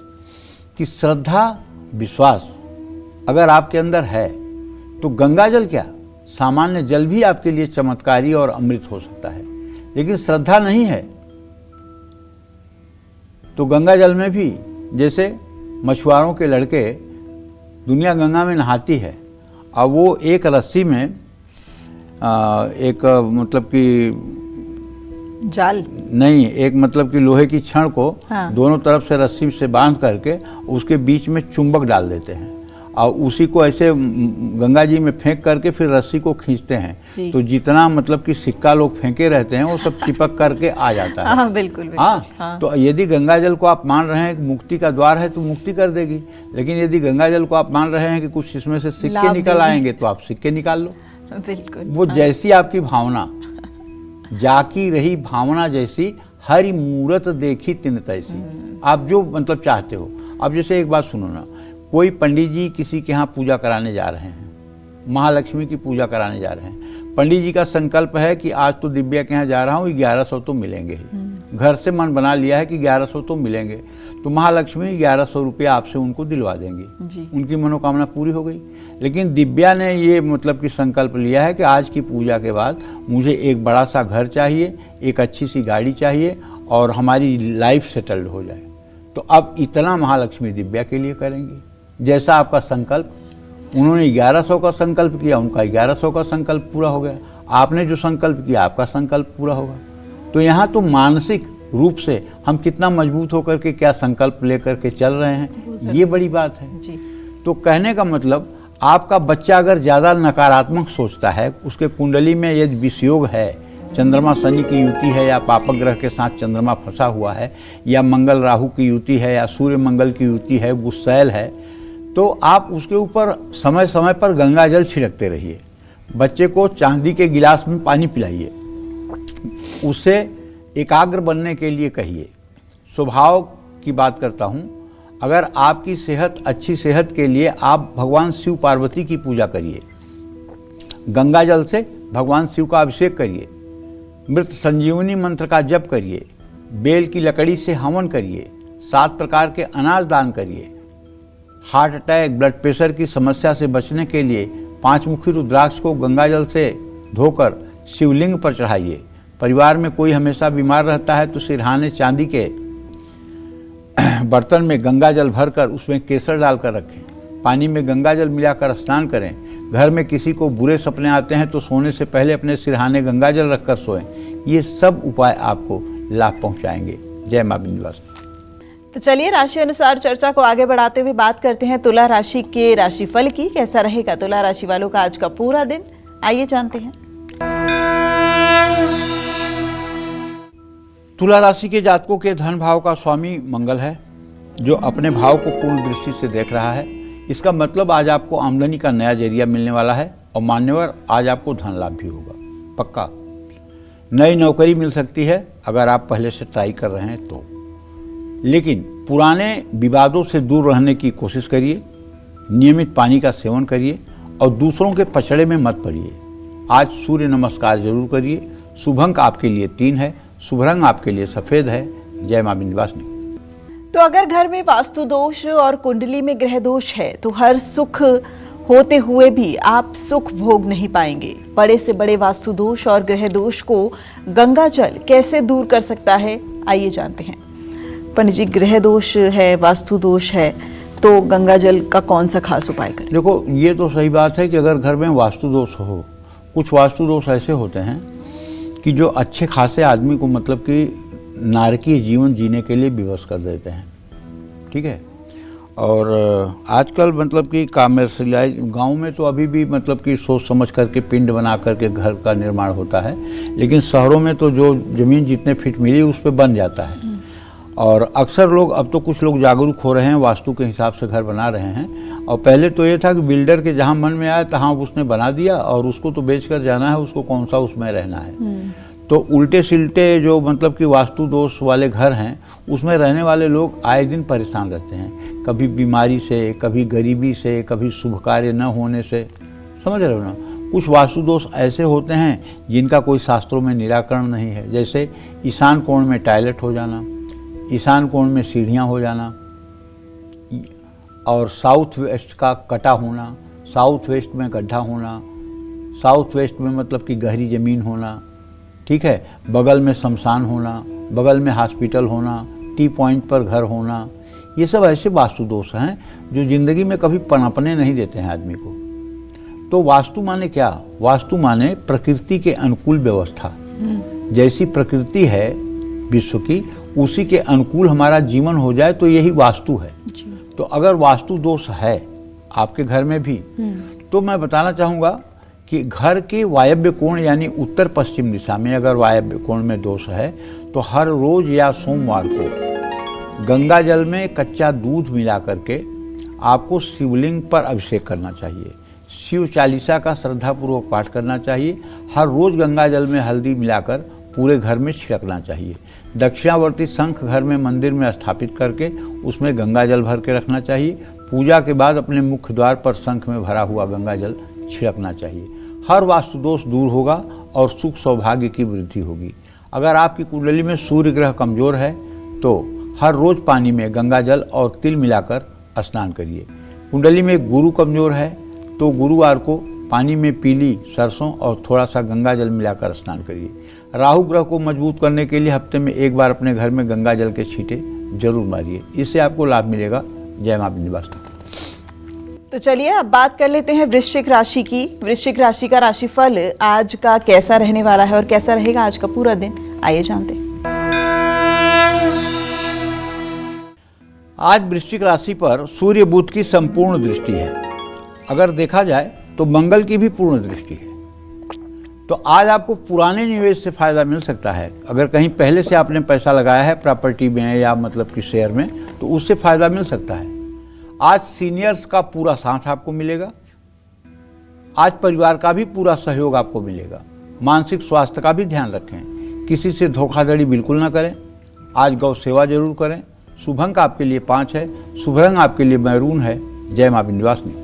कि श्रद्धा विश्वास अगर आपके अंदर है तो गंगा जल क्या, सामान्य जल भी आपके लिए चमत्कारी और अमृत हो सकता है। लेकिन श्रद्धा नहीं है तो गंगा जल में भी, जैसे मछुआरों के लड़के दुनिया गंगा में नहाती है और वो एक रस्सी में एक मतलब कि जाल नहीं, एक मतलब कि लोहे की छड़ को हाँ। दोनों तरफ से रस्सी से बांध करके उसके बीच में चुंबक डाल देते हैं और उसी को ऐसे गंगा जी में फेंक करके फिर रस्सी को खींचते हैं। तो जितना मतलब कि सिक्का लोग फेंके रहते हैं वो सब चिपक करके आ जाता है। हाँ, बिल्कुल, बिल्कुल। हाँ। तो यदि गंगा जल को आप मान रहे हैं कि मुक्ति का द्वार है तो मुक्ति कर देगी, लेकिन यदि गंगा जल को आप मान रहे हैं कि कुछ इसमें से सिक्के निकल आएंगे तो आप सिक्के निकाल लो। बिल्कुल। वो जैसी आपकी भावना, जाकी रही भावना जैसी, हरि मूरत देखी तिन तैसी। आप जो मतलब चाहते हो। अब जैसे एक बात सुनो ना, कोई पंडित जी किसी के यहाँ पूजा कराने जा रहे हैं, महालक्ष्मी की पूजा कराने जा रहे हैं। पंडित जी का संकल्प है कि आज तो दिव्या के यहाँ जा रहा हूँ, 1100 तो मिलेंगे ही। घर से मन बना लिया है कि 1100 तो मिलेंगे, तो महालक्ष्मी 1100 रुपया आपसे उनको दिलवा देंगी। उनकी मनोकामना पूरी हो गई। लेकिन दिव्या ने ये मतलब कि संकल्प लिया है कि आज की पूजा के बाद मुझे एक बड़ा सा घर चाहिए, एक अच्छी सी गाड़ी चाहिए और हमारी लाइफ सेटल्ड हो जाए। तो अब इतना महालक्ष्मी दिव्या के लिए करेंगी। जैसा आपका संकल्प, उन्होंने 1100 का संकल्प किया, उनका 1100 का संकल्प पूरा हो गया। आपने जो संकल्प किया आपका संकल्प पूरा होगा। तो यहाँ तो मानसिक रूप से हम कितना मजबूत होकर के क्या संकल्प लेकर के चल रहे हैं, ये बड़ी बात है जी। तो कहने का मतलब, आपका बच्चा अगर ज़्यादा नकारात्मक सोचता है, उसके कुंडली में यदि विषयोग है, चंद्रमा शनि की युति है या पापक ग्रह के साथ चंद्रमा फंसा हुआ है, या मंगल राहु की युति है, या सूर्य मंगल की युति है, गुस्सैल है, तो आप उसके ऊपर समय समय पर गंगा जल छिड़कते रहिए। बच्चे को चांदी के गिलास में पानी पिलाइए, उसे एकाग्र बनने के लिए कहिए। स्वभाव की बात करता हूँ, अगर आपकी सेहत, अच्छी सेहत के लिए आप भगवान शिव पार्वती की पूजा करिए, गंगा जल से भगवान शिव का अभिषेक करिए, मृत संजीवनी मंत्र का जप करिए, बेल की लकड़ी से हवन करिए, 7 प्रकार के अनाज दान करिए। हार्ट अटैक, ब्लड प्रेशर की समस्या से बचने के लिए 5 मुखी रुद्राक्ष को गंगा जल से धोकर शिवलिंग पर चढ़ाइए। परिवार में कोई हमेशा बीमार रहता है तो सिरहाने चांदी के बर्तन में गंगा जल भरकर उसमें केसर डालकर रखें। पानी में गंगा जल मिलाकर स्नान करें। घर में किसी को बुरे सपने आते हैं तो सोने से पहले अपने सिरहाने गंगा जल रखकर सोएं। ये सब उपाय आपको लाभ पहुंचाएंगे। जय मां विंध्यवासिनी। तो चलिए राशि अनुसार चर्चा को आगे बढ़ाते हुए बात करते हैं तुला राशि के राशिफल की। कैसा रहेगा तुला राशि वालों का आज का पूरा दिन, आइए जानते हैं। तुला राशि के जातकों के धन भाव का स्वामी मंगल है, जो अपने भाव को पूर्ण दृष्टि से देख रहा है। इसका मतलब आज आपको आमदनी का नया जरिया मिलने वाला है और मान्यवर आज आपको धन लाभ भी होगा पक्का। नई नौकरी मिल सकती है अगर आप पहले से ट्राई कर रहे हैं तो। लेकिन पुराने विवादों से दूर रहने की कोशिश करिए। नियमित पानी का सेवन करिए और दूसरों के पछड़े में मत पड़िए। आज सूर्य नमस्कार जरूर करिए। शुभ अंक आपके लिए 3 है। शुभ रंग आपके लिए सफ़ेद है। जय मां विंध्यवासिनी। तो अगर घर में वास्तु दोष और कुंडली में ग्रह दोष है तो हर सुख होते हुए भी आप सुख भोग नहीं पाएंगे। बड़े से बड़े वास्तु दोष और ग्रह दोष को गंगा जल कैसे दूर कर सकता है, आइए जानते हैं। पंडित जी, ग्रह दोष है, वास्तु दोष है, तो गंगा जल का कौन सा खास उपाय करें? देखो, ये तो सही बात है कि अगर घर में वास्तु दोष हो, कुछ वास्तु दोष ऐसे होते हैं कि जो अच्छे खासे आदमी को मतलब कि नारकीय जीवन जीने के लिए विवश कर देते हैं। ठीक है। और आजकल मतलब कि कमर्शियलाइज गांव में तो अभी भी मतलब कि सोच समझ करके पिंड बना करके घर का निर्माण होता है, लेकिन शहरों में तो जो ज़मीन जितने फीट मिली उस पर बन जाता है। और अक्सर लोग, अब तो कुछ लोग जागरूक हो रहे हैं, वास्तु के हिसाब से घर बना रहे हैं। और पहले तो ये था कि बिल्डर के जहाँ मन में आया तहाँ उसने बना दिया और उसको तो बेच कर जाना है, उसको कौन सा उसमें रहना है। तो उल्टे सिल्टे जो मतलब कि वास्तु दोष वाले घर हैं उसमें रहने वाले लोग आए दिन परेशान रहते हैं, कभी बीमारी से, कभी गरीबी से, कभी शुभ कार्य न होने से। समझ रहे हो ना। कुछ वास्तु दोष ऐसे होते हैं जिनका कोई शास्त्रों में निराकरण नहीं है, जैसे ईशान कोण में टॉयलेट हो जाना, ईशान कोण में सीढ़ियाँ हो जाना, और साउथ वेस्ट का कटा होना, साउथ वेस्ट में गड्ढा होना, साउथ वेस्ट में मतलब कि गहरी ज़मीन होना। ठीक है। बगल में शमशान होना, बगल में हॉस्पिटल होना, टी पॉइंट पर घर होना, ये सब ऐसे वास्तु दोष हैं जो ज़िंदगी में कभी पनपने नहीं देते हैं आदमी को। तो वास्तु माने क्या? वास्तु माने प्रकृति के अनुकूल व्यवस्था। जैसी प्रकृति है विश्व की, उसी के अनुकूल हमारा जीवन हो जाए तो यही वास्तु है। तो अगर वास्तु दोष है आपके घर में भी, तो मैं बताना चाहूँगा कि घर के वायव्य कोण यानी उत्तर पश्चिम दिशा में अगर वायव्य कोण में दोष है तो हर रोज या सोमवार को गंगा जल में कच्चा दूध मिला करके आपको शिवलिंग पर अभिषेक करना चाहिए। शिव चालीसा का श्रद्धापूर्वक पाठ करना चाहिए। हर रोज गंगा जल में हल्दी मिलाकर पूरे घर में छिड़कना चाहिए। दक्षिणावर्ती शंख घर में मंदिर में स्थापित करके उसमें गंगा जल भर के रखना चाहिए। पूजा के बाद अपने मुख्य द्वार पर शंख में भरा हुआ गंगा जल छिड़कना चाहिए। हर वास्तु दोष दूर होगा और सुख सौभाग्य की वृद्धि होगी। अगर आपकी कुंडली में सूर्य ग्रह कमजोर है तो हर रोज पानी में गंगा जल और तिल मिलाकर स्नान करिए। कुंडली में गुरु कमजोर है तो गुरुवार को पानी में पीली सरसों और थोड़ा सा गंगा जल मिलाकर स्नान करिए। राहु ग्रह को मजबूत करने के लिए हफ्ते में एक बार अपने घर में गंगा जल के छींटे जरूर मारिए, इससे आपको लाभ मिलेगा। जय मां विंध्यवासिनी। तो चलिए अब बात कर लेते हैं वृश्चिक राशि की। वृश्चिक राशि का राशिफल आज का कैसा रहने वाला है और कैसा रहेगा आज का पूरा दिन, आइए जानते हैं। आज वृश्चिक राशि पर सूर्य बुध की संपूर्ण दृष्टि है। अगर देखा जाए तो मंगल की भी पूर्ण दृष्टि है। तो आज आपको पुराने निवेश से फायदा मिल सकता है। अगर कहीं पहले से आपने पैसा लगाया है प्रॉपर्टी में या मतलब कि शेयर में, तो उससे फायदा मिल सकता है। आज सीनियर्स का पूरा साथ आपको मिलेगा। आज परिवार का भी पूरा सहयोग आपको मिलेगा। मानसिक स्वास्थ्य का भी ध्यान रखें। किसी से धोखाधड़ी बिल्कुल ना करें। आज गौ सेवा जरूर करें। शुभ अंक आपके लिए 5 है। शुभ रंग आपके लिए मैरून है। जय मां विंध्यवासिनी।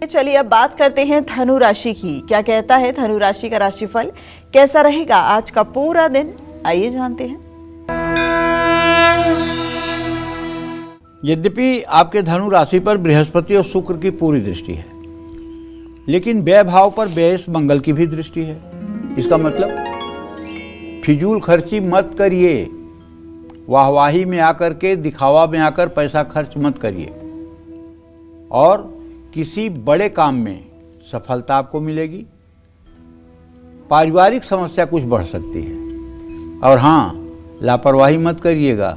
चलिए अब बात करते हैं धनु राशि की। क्या कहता है धनु राशि का राशिफल, कैसा रहेगा आज का पूरा दिन, आइए जानते हैं। यद्यपि आपके धनु राशि पर बृहस्पति और शुक्र की पूरी दृष्टि है, लेकिन व्यय भाव पर व्यय मंगल की भी दृष्टि है। इसका मतलब फिजूल खर्ची मत करिए। वाहवाही में आकर के, दिखावा में आकर पैसा खर्च मत करिए। और किसी बड़े काम में सफलता आपको मिलेगी। पारिवारिक समस्या कुछ बढ़ सकती है। और हाँ, लापरवाही मत करिएगा,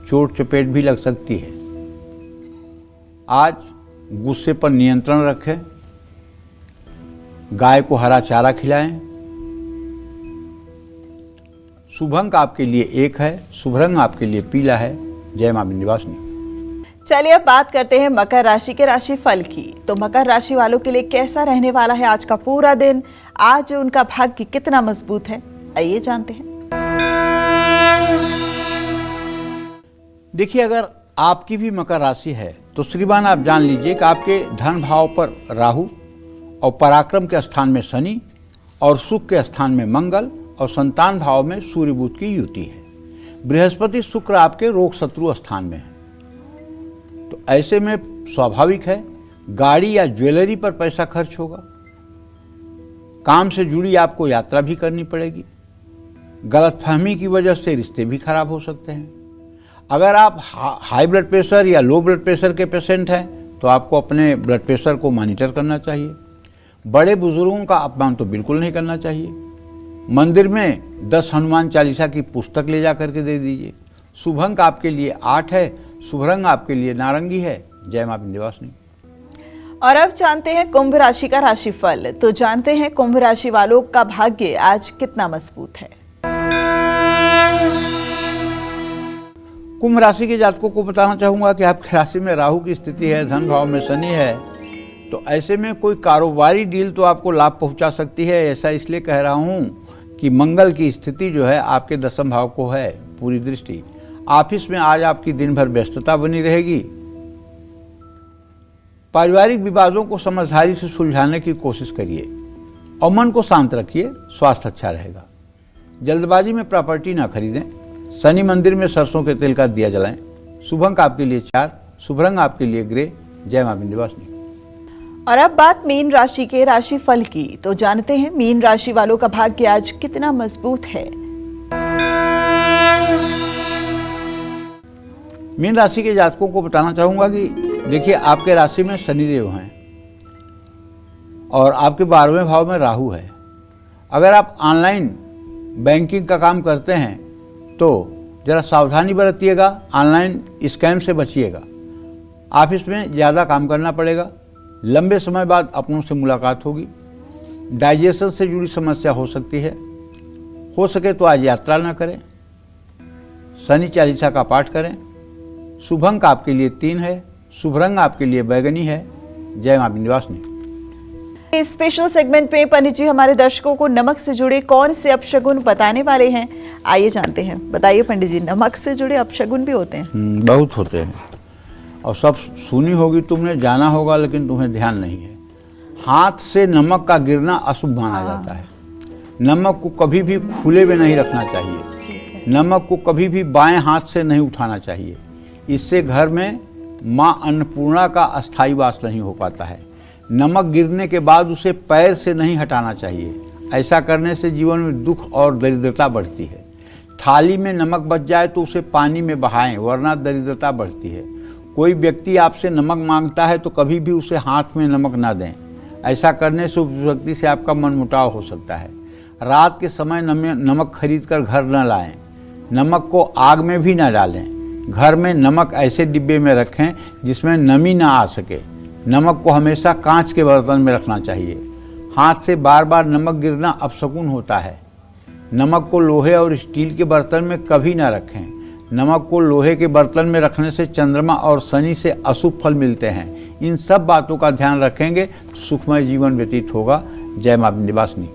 चोट चपेट भी लग सकती है। आज गुस्से पर नियंत्रण रखें। गाय को हरा चारा खिलाएं। शुभ अंक आपके लिए 1 है। शुभ रंग आपके लिए पीला है। जय मां विंध्यवासिनी। चलिए अब बात करते हैं मकर राशि के राशिफल की। तो मकर राशि वालों के लिए कैसा रहने वाला है आज का पूरा दिन, आज उनका भाग्य कितना मजबूत है, आइए जानते हैं। देखिए, अगर आपकी भी मकर राशि है तो श्रीमान आप जान लीजिए कि आपके धन भाव पर राहु और पराक्रम के स्थान में शनि और सुख के स्थान में मंगल और संतान भाव में सूर्य बुध की युति है। बृहस्पति शुक्र आपके रोग शत्रु स्थान में है, तो ऐसे में स्वाभाविक है गाड़ी या ज्वेलरी पर पैसा खर्च होगा। काम से जुड़ी आपको यात्रा भी करनी पड़ेगी। गलतफहमी की वजह से रिश्ते भी खराब हो सकते हैं। अगर आप हाई ब्लड प्रेशर या लो ब्लड प्रेशर के पेशेंट हैं तो आपको अपने ब्लड प्रेशर को मॉनिटर करना चाहिए। बड़े बुजुर्गों का अपमान तो बिल्कुल नहीं करना चाहिए। मंदिर में 10 हनुमान चालीसा की पुस्तक ले जा करके दे दीजिए। शुभ अंक आपके लिए 8 है, शुभ रंग आपके लिए नारंगी है। जय मां विंध्यवासिनी। और अब जानते हैं कुंभ राशि का राशिफल। तो जानते हैं कुंभ राशि वालों का भाग्य आज कितना मजबूत है। कुंभ राशि के जातकों को बताना चाहूंगा कि आपकी राशि में राहु की स्थिति है, धन भाव में शनि है, तो ऐसे में कोई कारोबारी डील तो आपको लाभ पहुंचा सकती है। ऐसा इसलिए कह रहा हूं कि मंगल की स्थिति जो है आपके दशम भाव को है पूरी दृष्टि। ऑफिस में आज आपकी दिन भर व्यस्तता बनी रहेगी। पारिवारिक विवादों को समझदारी से सुलझाने की कोशिश करिए और मन को शांत रखिए, स्वास्थ्य अच्छा रहेगा। जल्दबाजी में प्रॉपर्टी ना खरीदें। शनि मंदिर में सरसों के तेल का दिया जलाएं। शुभ अंक आपके लिए 4, शुभ रंग आपके लिए ग्रे। जय मां विंध्यवासिनी। और अब बात मीन राशि के राशिफल की। तो जानते हैं मीन राशि वालों का भाग्य आज कितना मजबूत है। मीन राशि के जातकों को बताना चाहूंगा कि देखिए आपके राशि में शनिदेव हैं और आपके 12वें भाव में राहु है। अगर आप ऑनलाइन बैंकिंग का काम करते हैं तो जरा सावधानी बरतिएगा, ऑनलाइन स्कैम से बचिएगा। ऑफिस में ज़्यादा काम करना पड़ेगा। लंबे समय बाद अपनों से मुलाकात होगी। डाइजेशन से जुड़ी समस्या हो सकती है। हो सके तो आज यात्रा न करें। शनि चालीसा का पाठ करें। शुभ अंक आपके लिए 3 है, शुभ रंग आपके लिए बैगनी है। जय मां विंध्यवासिनी। इस स्पेशल सेगमेंट में पंडित जी हमारे दर्शकों को नमक से जुड़े कौन से अपशगुन बताने वाले हैं, आइए जानते हैं। बताइए पंडित जी, नमक से जुड़े अपशगुन भी होते हैं? बहुत होते हैं और सब सुनी होगी तुमने, जाना होगा, लेकिन तुम्हें ध्यान नहीं है। हाथ से नमक का गिरना अशुभ माना जाता है। नमक को कभी भी खुले में नहीं रखना चाहिए। नमक को कभी भी बाएं हाथ से नहीं उठाना चाहिए। इससे घर में मां अन्नपूर्णा का अस्थायी वास नहीं हो पाता है। नमक गिरने के बाद उसे पैर से नहीं हटाना चाहिए। ऐसा करने से जीवन में दुख और दरिद्रता बढ़ती है। थाली में नमक बच जाए तो उसे पानी में बहाएं, वरना दरिद्रता बढ़ती है। कोई व्यक्ति आपसे नमक मांगता है तो कभी भी उसे हाथ में नमक ना दें। ऐसा करने से उस व्यक्ति से आपका मनमुटाव हो सकता है। रात के समय नमक खरीद कर घर न लाएं। नमक को आग में भी ना डालें। घर में नमक ऐसे डिब्बे में रखें जिसमें नमी ना आ सके। नमक को हमेशा कांच के बर्तन में रखना चाहिए। हाथ से बार बार नमक गिरना अपशकुन होता है। नमक को लोहे और स्टील के बर्तन में कभी ना रखें। नमक को लोहे के बर्तन में रखने से चंद्रमा और शनि से अशुभ फल मिलते हैं। इन सब बातों का ध्यान रखेंगे तो सुखमय जीवन व्यतीत होगा। जय मां विंध्यवासिनी।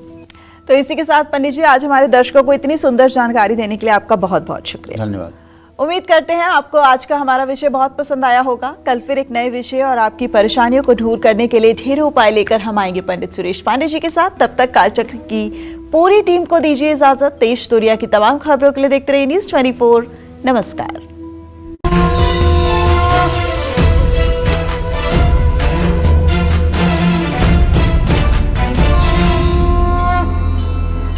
तो इसी के साथ पंडित जी आज हमारे दर्शकों को इतनी सुंदर जानकारी देने के लिए आपका बहुत बहुत शुक्रिया। धन्यवाद। उम्मीद करते हैं आपको आज का हमारा विषय बहुत पसंद आया होगा। कल फिर एक नए विषय और आपकी परेशानियों को दूर करने के लिए ढेरों उपाय लेकर हम आएंगे पंडित सुरेश पांडे जी के साथ। तब तक कालचक्र की पूरी टीम को दीजिए इजाजत। देश दुनिया की तमाम खबरों के लिए देखते रहिए News 24। नमस्कार।